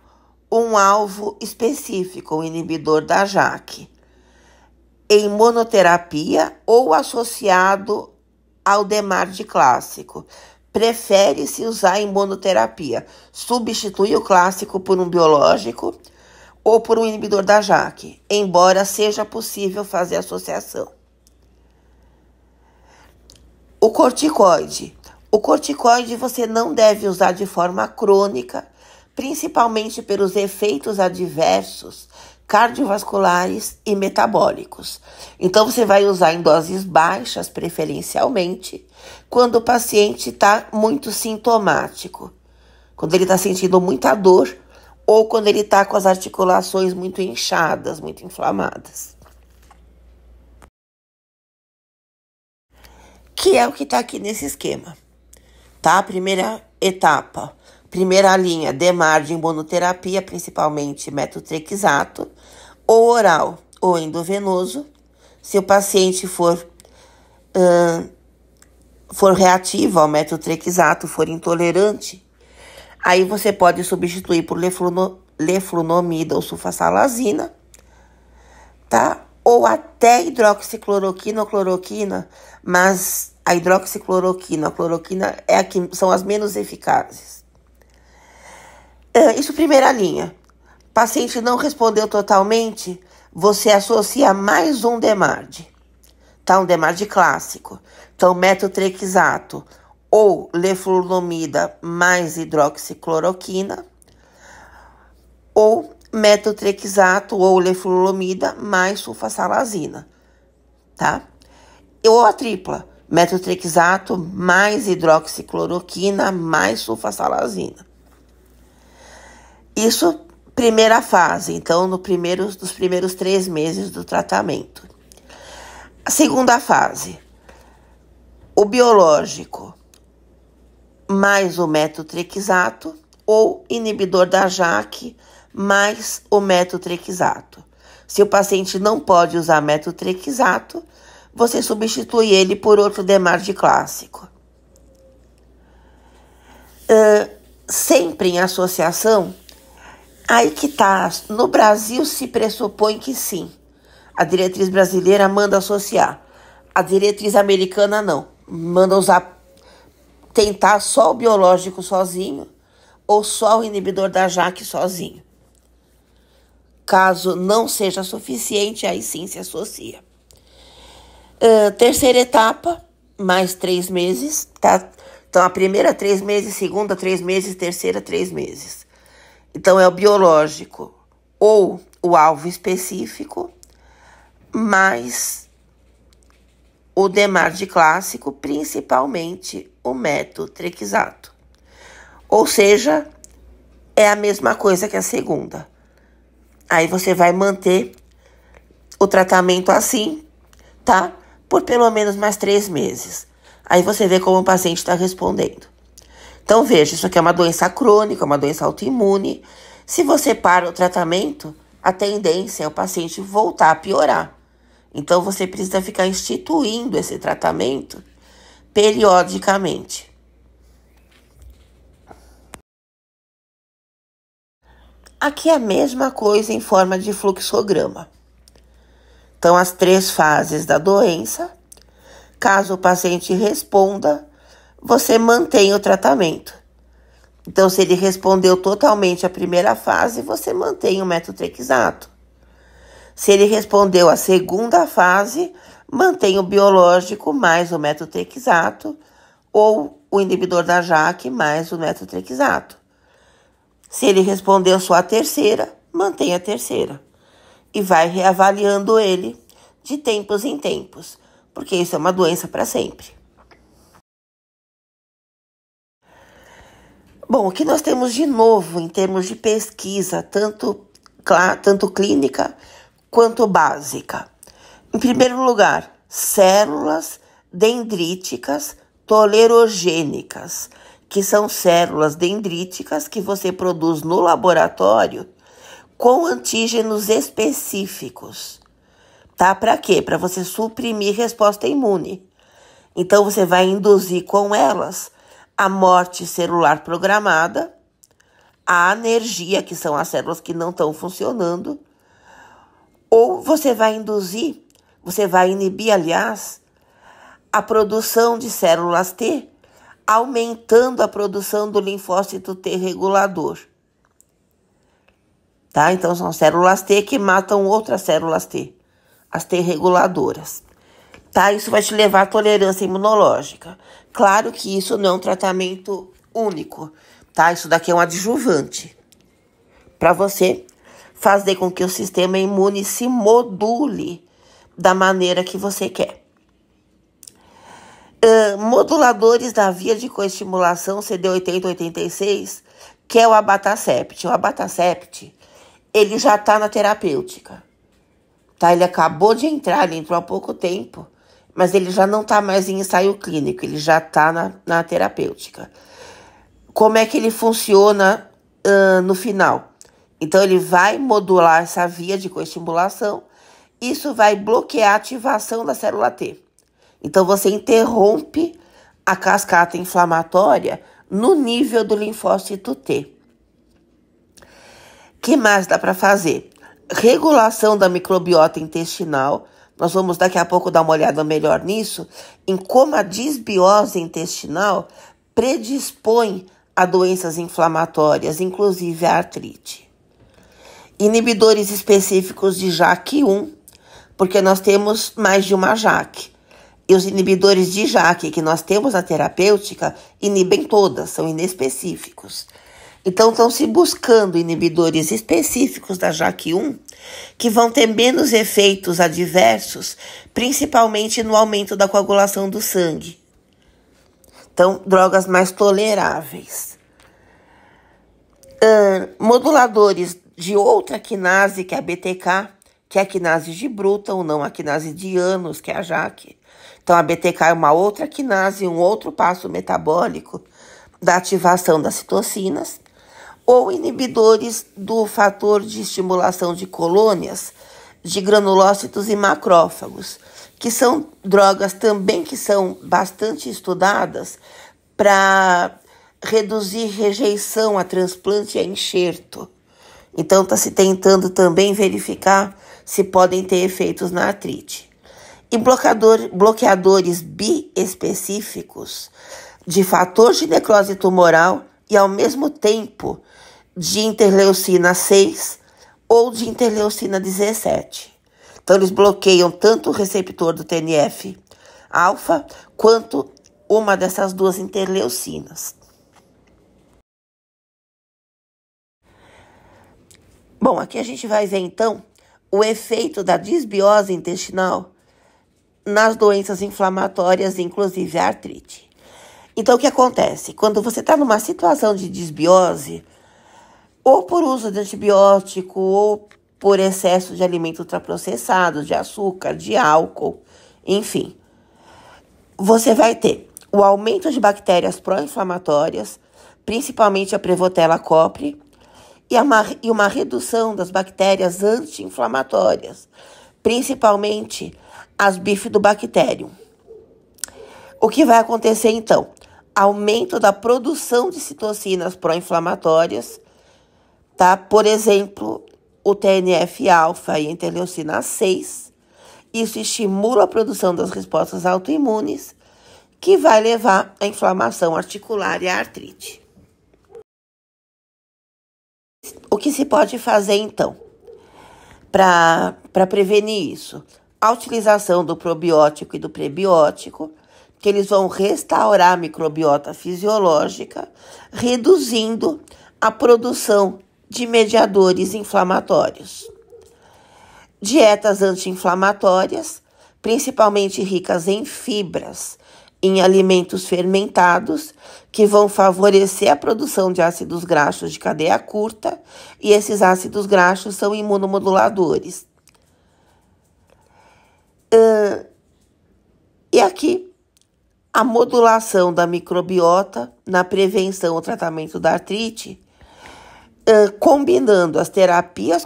um alvo específico, um inibidor da JAK, em monoterapia ou associado ao DMARD clássico. Prefere-se usar em monoterapia. Substituir o clássico por um biológico ou por um inibidor da JAK, embora seja possível fazer associação. O corticoide. O corticoide você não deve usar de forma crônica, principalmente pelos efeitos adversos cardiovasculares e metabólicos. Então, você vai usar em doses baixas, preferencialmente, quando o paciente está muito sintomático, quando ele está sentindo muita dor ou quando ele está com as articulações muito inchadas, muito inflamadas. Que é o que está aqui nesse esquema, tá? Primeira etapa, primeira linha, DMARD em monoterapia, principalmente metotrexato, ou oral ou endovenoso. Se o paciente for reativo ao metotrexato, for intolerante, aí você pode substituir por leflunomida ou sulfasalazina, tá? Ou até hidroxicloroquina ou cloroquina, mas a hidroxicloroquina, a cloroquina são as menos eficazes. Isso primeira linha. Paciente não respondeu totalmente, você associa mais um DMARD, tá? Um DMARD clássico. Então, metotrexato ou leflunomida mais hidroxicloroquina, ou metotrexato ou leflunomida mais sulfasalazina, tá? Ou a tripla, metotrexato mais hidroxicloroquina mais sulfasalazina. Isso, primeira fase, então, nos primeiros 3 meses do tratamento. A segunda fase, o biológico mais o metotrexato ou inibidor da JAK mais o metotrexato. Se o paciente não pode usar metotrexato, você substitui ele por outro DMARD clássico. Sempre em associação, aí que tá, no Brasil se pressupõe que sim. A diretriz brasileira manda associar. A diretriz americana não. Manda tentar só o biológico sozinho ou só o inibidor da JAK sozinho. Caso não seja suficiente, aí sim se associa. Terceira etapa, mais 3 meses, tá? Então, a primeira 3 meses, segunda 3 meses, terceira 3 meses. Então, é o biológico ou o alvo específico, mais o DMARD clássico, principalmente o metotrexato. Ou seja, é a mesma coisa que a segunda. Aí você vai manter o tratamento assim, tá? Por pelo menos mais 3 meses. Aí você vê como o paciente está respondendo. Então veja, isso aqui é uma doença crônica, uma doença autoimune. Se você para o tratamento, a tendência é o paciente voltar a piorar. Então você precisa ficar instituindo esse tratamento periodicamente. Aqui é a mesma coisa em forma de fluxograma. Então, as 3 fases da doença. Caso o paciente responda, você mantém o tratamento. Então, se ele respondeu totalmente a primeira fase, você mantém o metotrexato. Se ele respondeu a segunda fase, mantém o biológico mais o metotrexato ou o inibidor da JAK mais o metotrexato. Se ele respondeu só a terceira, mantém a terceira. E vai reavaliando ele de tempos em tempos, porque isso é uma doença para sempre. Bom, o que nós temos de novo em termos de pesquisa, tanto clínica quanto básica? Em primeiro lugar, células dendríticas tolerogênicas, que são células dendríticas que você produz no laboratório com antígenos específicos. Tá? Para quê? Para você suprimir resposta imune. Então, você vai induzir com elas a morte celular programada, a anergia, que são as células que não estão funcionando, ou você vai inibir, aliás, a produção de células T, aumentando a produção do linfócito T regulador. Tá? Então, são células T que matam outras células T, as T reguladoras. Tá? Isso vai te levar à tolerância imunológica. Claro que isso não é um tratamento único, tá? Isso daqui é um adjuvante para você fazer com que o sistema imune se module da maneira que você quer. Moduladores da via de coestimulação CD80-86, que é o abatacept. O abatacept, ele já está na terapêutica. Tá? Ele acabou de entrar, ele entrou há pouco tempo, mas ele já não está mais em ensaio clínico, ele já está na terapêutica. Como é que ele funciona no final? Então, ele vai modular essa via de coestimulação isso vai bloquear a ativação da célula T. Então, você interrompe a cascata inflamatória no nível do linfócito T. O que mais dá para fazer? Regulação da microbiota intestinal. Nós vamos daqui a pouco dar uma olhada melhor nisso, em como a disbiose intestinal predispõe a doenças inflamatórias, inclusive a artrite. Inibidores específicos de JAK1, porque nós temos mais de uma JAK. E os inibidores de JAK que nós temos na terapêutica inibem todas, são inespecíficos. Então, estão se buscando inibidores específicos da JAK1 que vão ter menos efeitos adversos, principalmente no aumento da coagulação do sangue. Então, drogas mais toleráveis. Moduladores de outra quinase, que é a BTK, que é a quinase de Bruton, não a quinase de Janus, que é a JAK. Então, a BTK é uma outra quinase, um outro passo metabólico da ativação das citocinas, ou inibidores do fator de estimulação de colônias de granulócitos e macrófagos, que são drogas também que são bastante estudadas para reduzir rejeição a transplante e a enxerto. Então, está se tentando também verificar se podem ter efeitos na artrite. E bloqueadores biespecíficos de fator de necrose tumoral e, ao mesmo tempo, de interleucina 6 ou de interleucina 17. Então, eles bloqueiam tanto o receptor do TNF-alfa quanto uma dessas duas interleucinas. Bom, aqui a gente vai ver, então, o efeito da disbiose intestinal nas doenças inflamatórias, inclusive a artrite. Então, o que acontece? Quando você está numa situação de disbiose, ou por uso de antibiótico, ou por excesso de alimento ultraprocessado, de açúcar, de álcool, enfim, você vai ter o aumento de bactérias pró-inflamatórias, principalmente a Prevotella copri, e uma redução das bactérias anti-inflamatórias, principalmente as Bifidobacterium. O que vai acontecer, então? Aumento da produção de citocinas pró-inflamatórias, tá? Por exemplo, o TNF-alfa e a interleucina 6. Isso estimula a produção das respostas autoimunes, que vai levar à inflamação articular e à artrite. O que se pode fazer, então, para prevenir isso? A utilização do probiótico e do prebiótico, que eles vão restaurar a microbiota fisiológica, reduzindo a produção de mediadores inflamatórios. Dietas anti-inflamatórias, principalmente ricas em fibras, em alimentos fermentados, que vão favorecer a produção de ácidos graxos de cadeia curta, e esses ácidos graxos são imunomoduladores. E aqui, a modulação da microbiota na prevenção ou tratamento da artrite, combinando as terapias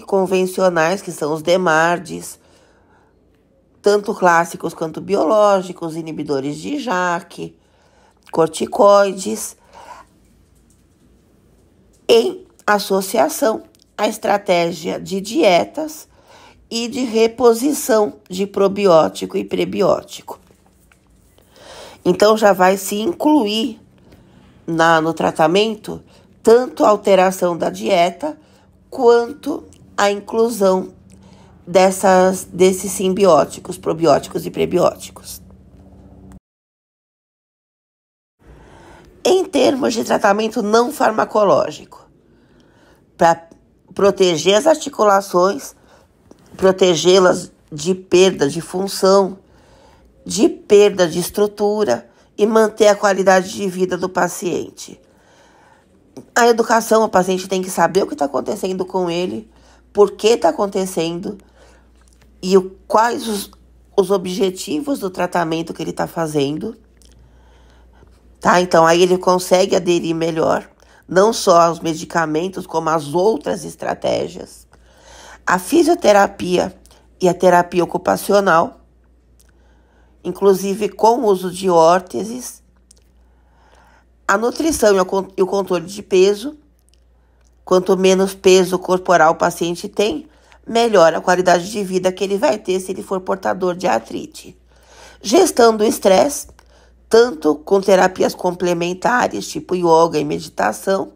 convencionais, que são os DMARDs, tanto clássicos quanto biológicos, inibidores de JAK, corticoides, em associação à estratégia de dietas e de reposição de probiótico e prebiótico. Então, já vai se incluir no tratamento tanto a alteração da dieta quanto a inclusão desses simbióticos, probióticos e prebióticos. Em termos de tratamento não farmacológico, para proteger as articulações, protegê-las de perda de função, de perda de estrutura e manter a qualidade de vida do paciente. A educação, o paciente tem que saber o que está acontecendo com ele, por que está acontecendo e quais os objetivos do tratamento que ele está fazendo. Tá? Então, aí ele consegue aderir melhor, não só aos medicamentos, como às outras estratégias. A fisioterapia e a terapia ocupacional, inclusive com o uso de órteses, a nutrição e o controle de peso. Quanto menos peso corporal o paciente tem, melhor a qualidade de vida que ele vai ter se ele for portador de artrite. Gestão do estresse, tanto com terapias complementares, tipo yoga e meditação,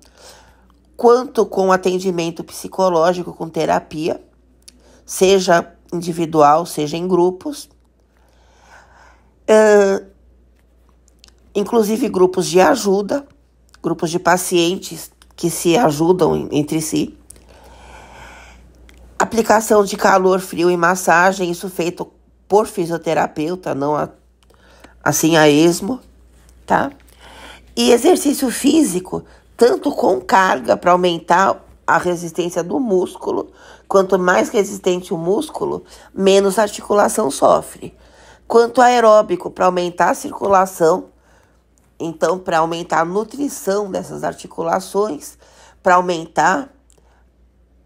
quanto com atendimento psicológico com terapia, seja individual, seja em grupos. Inclusive grupos de ajuda, grupos de pacientes que se ajudam entre si. Aplicação de calor, frio e massagem, isso feito por fisioterapeuta, não assim a esmo, tá? E exercício físico, tanto com carga para aumentar a resistência do músculo, quanto mais resistente o músculo, menos a articulação sofre. Quanto aeróbico, para aumentar a circulação, então para aumentar a nutrição dessas articulações, para aumentar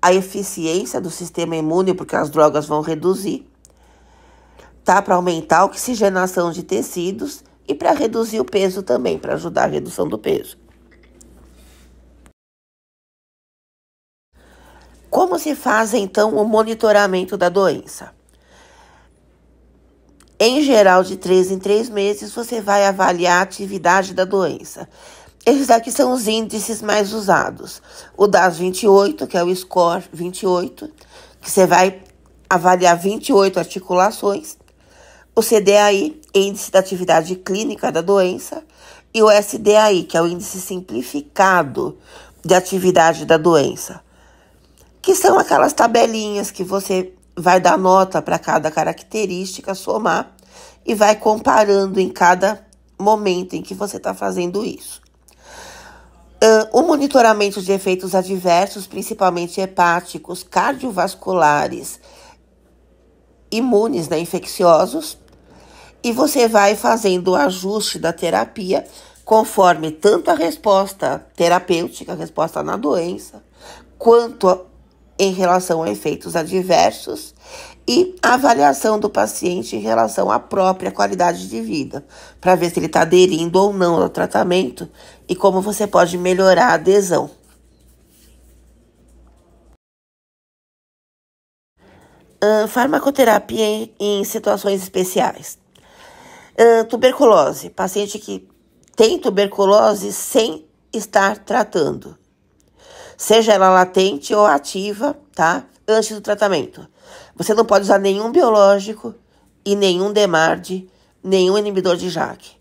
a eficiência do sistema imune, porque as drogas vão reduzir, tá? Para aumentar a oxigenação de tecidos e para reduzir o peso também, para ajudar a redução do peso. Como se faz, então, o monitoramento da doença? Em geral, de 3 em 3 meses, você vai avaliar a atividade da doença. Esses aqui são os índices mais usados. O DAS 28, que é o score 28, que você vai avaliar 28 articulações. O CDAI, índice da atividade clínica da doença. E o SDAI, que é o índice simplificado de atividade da doença. Que são aquelas tabelinhas que você vai dar nota para cada característica, somar e vai comparando em cada momento em que você está fazendo isso. O monitoramento de efeitos adversos, principalmente hepáticos, cardiovasculares, imunes, infecciosos, e você vai fazendo o ajuste da terapia conforme tanto a resposta terapêutica, a resposta na doença, quanto em relação a efeitos adversos e a avaliação do paciente em relação à própria qualidade de vida, para ver se ele está aderindo ou não ao tratamento e como você pode melhorar a adesão. Farmacoterapia em situações especiais. Tuberculose, paciente que tem tuberculose sem estar tratando. Seja ela latente ou ativa, tá? Antes do tratamento. Você não pode usar nenhum biológico e nenhum DMARD, nenhum inibidor de JAK.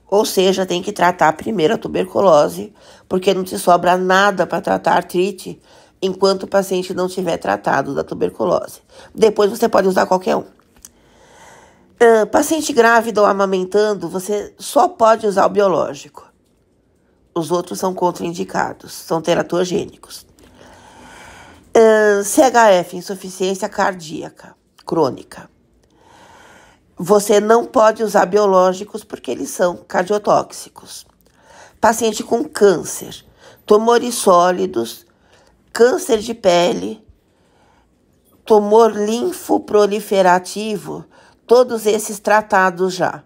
Ou seja, tem que tratar primeiro a tuberculose, porque não te sobra nada para tratar a artrite enquanto o paciente não tiver tratado da tuberculose. Depois você pode usar qualquer um. Paciente grávida ou amamentando, você só pode usar o biológico. Os outros são contraindicados, são teratogênicos. CHF, insuficiência cardíaca crônica. Você não pode usar biológicos porque eles são cardiotóxicos. Paciente com câncer, tumores sólidos, câncer de pele, tumor linfoproliferativo, todos esses tratados já.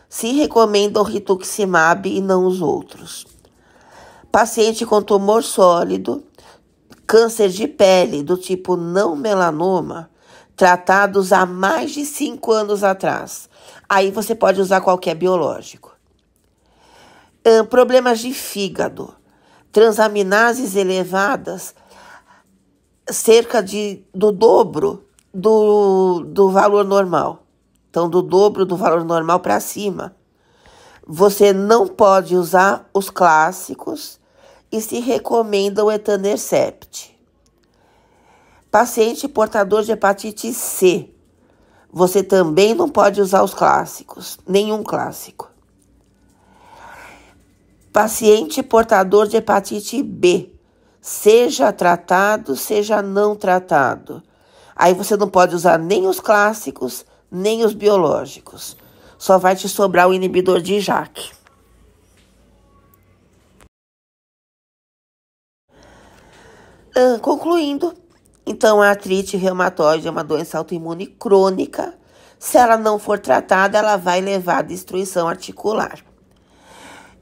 Se recomenda o rituximab e não os outros. Paciente com tumor sólido, câncer de pele do tipo não melanoma, tratados há mais de 5 anos atrás. Aí você pode usar qualquer biológico. Problemas de fígado, transaminases elevadas, cerca do dobro do valor normal. Então, do dobro do valor normal para cima. Você não pode usar os clássicos e se recomenda o etanercept. Paciente portador de hepatite C. Você também não pode usar os clássicos, nenhum clássico. Paciente portador de hepatite B. Seja tratado, seja não tratado. Aí você não pode usar nem os clássicos, nem os biológicos. Só vai te sobrar o inibidor de JAK. Concluindo, Então, a artrite reumatoide é uma doença autoimune crônica. Se ela não for tratada, ela vai levar à destruição articular.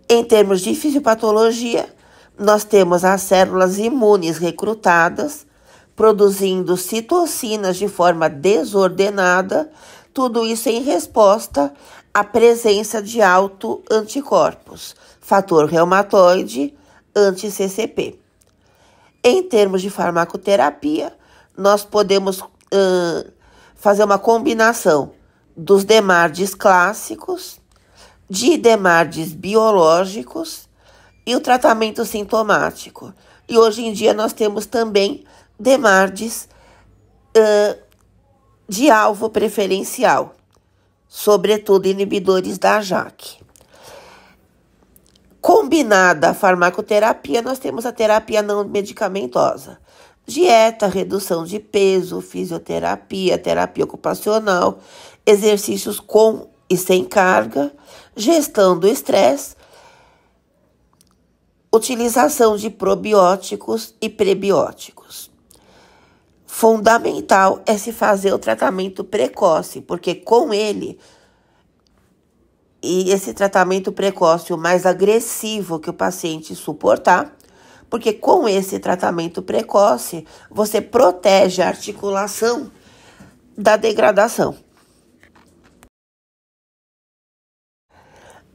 Em termos de fisiopatologia, nós temos as células imunes recrutadas, produzindo citocinas de forma desordenada, tudo isso em resposta à presença de autoanticorpos, fator reumatoide, anti-CCP. Em termos de farmacoterapia, nós podemos fazer uma combinação dos DMARDs clássicos, de DMARDs biológicos e o tratamento sintomático. E hoje em dia nós temos também DMARDs de alvo preferencial, sobretudo inibidores da JAK. Combinada a farmacoterapia, nós temos a terapia não medicamentosa. Dieta, redução de peso, fisioterapia, terapia ocupacional, exercícios com e sem carga, gestão do estresse, utilização de probióticos e prebióticos. Fundamental é se fazer o tratamento precoce, porque com ele, e esse tratamento precoce, o mais agressivo que o paciente suportar, porque com esse tratamento precoce, você protege a articulação da degradação.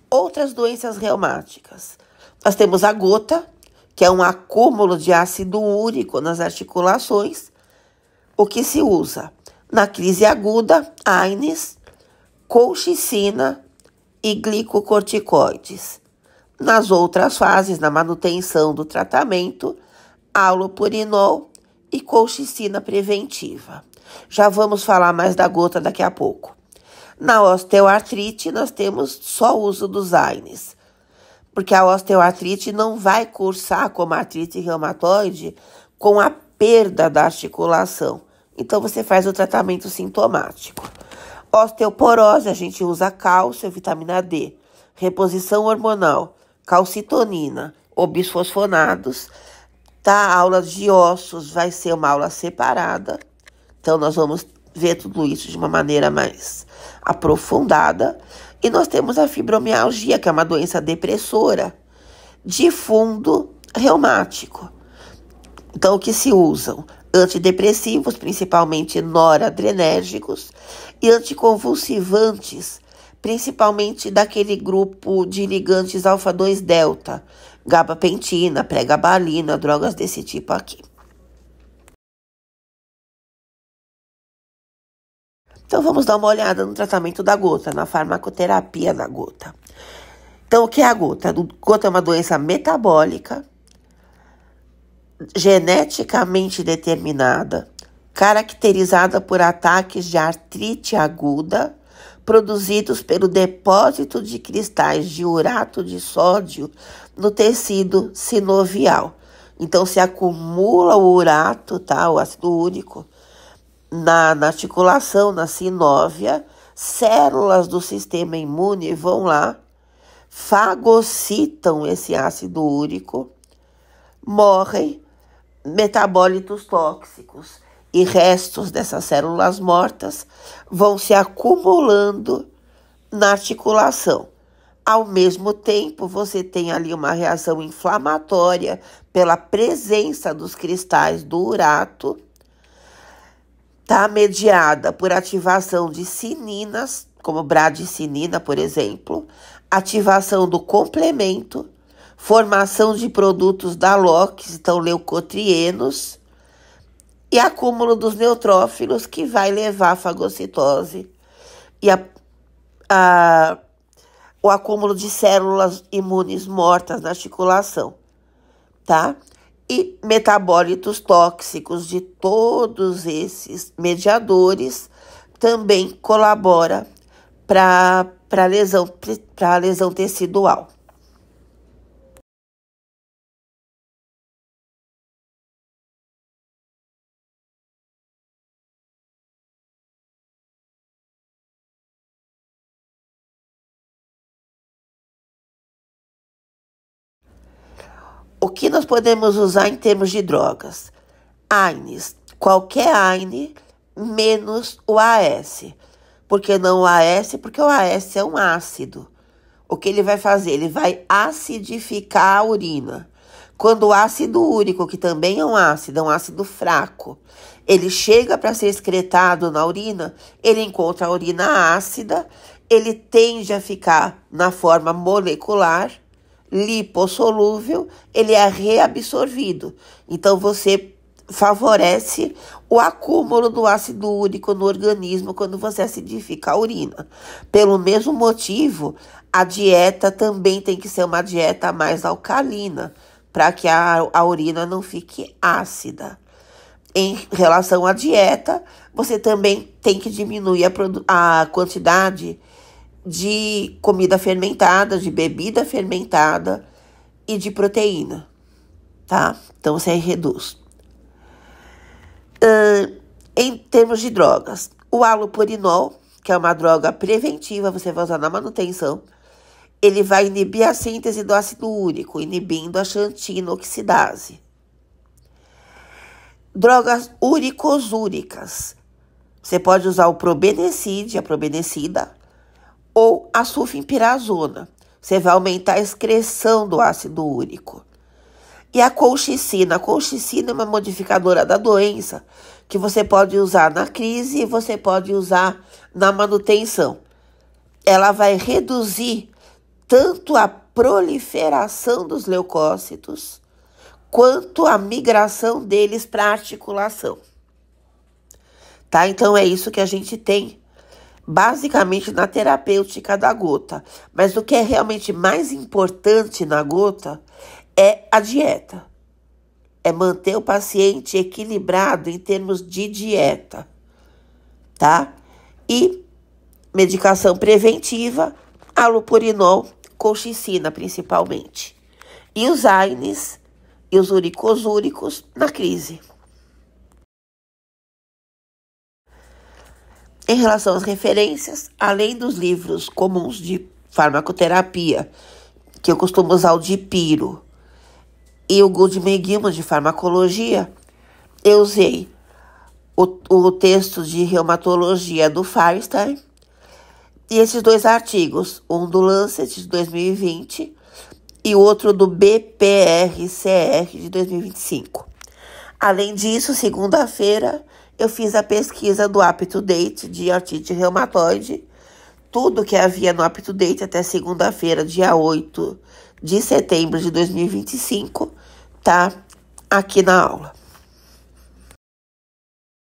Outras doenças reumáticas. Nós temos a gota, que é um acúmulo de ácido úrico nas articulações. O que se usa? Na crise aguda, AINES, colchicina e glicocorticoides. Nas outras fases, na manutenção do tratamento, allopurinol e colchicina preventiva. Já vamos falar mais da gota daqui a pouco. Na osteoartrite, nós temos só o uso dos AINES, porque a osteoartrite não vai cursar como a artrite reumatoide com a perda da articulação. Então, você faz o tratamento sintomático. Osteoporose, a gente usa cálcio, vitamina D, reposição hormonal, calcitonina ou bisfosfonados. A aula de ossos vai ser uma aula separada. Então, nós vamos ver tudo isso de uma maneira mais aprofundada. E nós temos a fibromialgia, que é uma doença depressora de fundo reumático. Então, o que se usam? Antidepressivos, principalmente noradrenérgicos, e anticonvulsivantes, principalmente daquele grupo de ligantes alfa-2 delta, gabapentina, pregabalina, drogas desse tipo aqui. Então, vamos dar uma olhada no tratamento da gota, na farmacoterapia da gota. Então, o que é a gota? A gota é uma doença metabólica, geneticamente determinada, caracterizada por ataques de artrite aguda, produzidos pelo depósito de cristais de urato de sódio no tecido sinovial. Então, se acumula o urato, o ácido úrico, na articulação, na sinóvia, células do sistema imune vão lá, fagocitam esse ácido úrico, morrem metabólitos tóxicos e restos dessas células mortas vão se acumulando na articulação. Ao mesmo tempo, você tem ali uma reação inflamatória pela presença dos cristais do urato, mediada por ativação de sininas, como bradicinina, por exemplo, ativação do complemento, formação de produtos da LOX, então leucotrienos, e acúmulo dos neutrófilos, que vai levar à fagocitose e o acúmulo de células imunes mortas na articulação, E metabólitos tóxicos de todos esses mediadores também colabora para a lesão tecidual. O que nós podemos usar em termos de drogas? AINES, qualquer AINE menos o AS. Por que não o AS? Porque o AS é um ácido. O que ele vai fazer? Ele vai acidificar a urina. Quando o ácido úrico, que também é um ácido fraco, ele chega para ser excretado na urina, ele encontra a urina ácida, ele tende a ficar na forma molecular, lipossolúvel, ele é reabsorvido. Então, você favorece o acúmulo do ácido úrico no organismo quando você acidifica a urina. Pelo mesmo motivo, a dieta também tem que ser uma dieta mais alcalina, para que a urina não fique ácida. Em relação à dieta, você também tem que diminuir a quantidade de comida fermentada, de bebida fermentada e de proteína, tá? Então, você reduz. Em termos de drogas, o halopurinol, que é uma droga preventiva, você vai usar na manutenção, ele vai inibir a síntese do ácido úrico, inibindo a xantina oxidase. Drogas uricosúricas. Você pode usar o probenecid, a probenecida, ou a sulfimpirazona. Você vai aumentar a excreção do ácido úrico. E a colchicina. A colchicina é uma modificadora da doença que você pode usar na crise e você pode usar na manutenção. Ela vai reduzir tanto a proliferação dos leucócitos, quanto a migração deles para a articulação. Tá? Então, é isso que a gente tem, basicamente, na terapêutica da gota. Mas o que é realmente mais importante na gota é a dieta. É manter o paciente equilibrado em termos de dieta, tá? E medicação preventiva, halopurinol, colchicina principalmente. E os AINES e os uricosúricos na crise. Em relação às referências, além dos livros comuns de farmacoterapia, que eu costumo usar o Dipiro e o Goodman Gilman de farmacologia, eu usei o texto de reumatologia do Feinstein e esses dois artigos, um do Lancet de 2020 e o outro do BPRCR de 2025. Além disso, segunda-feira, eu fiz a pesquisa do UpToDate de artrite reumatoide. Tudo que havia no UpToDate até segunda-feira, dia 8 de setembro de 2025, tá aqui na aula.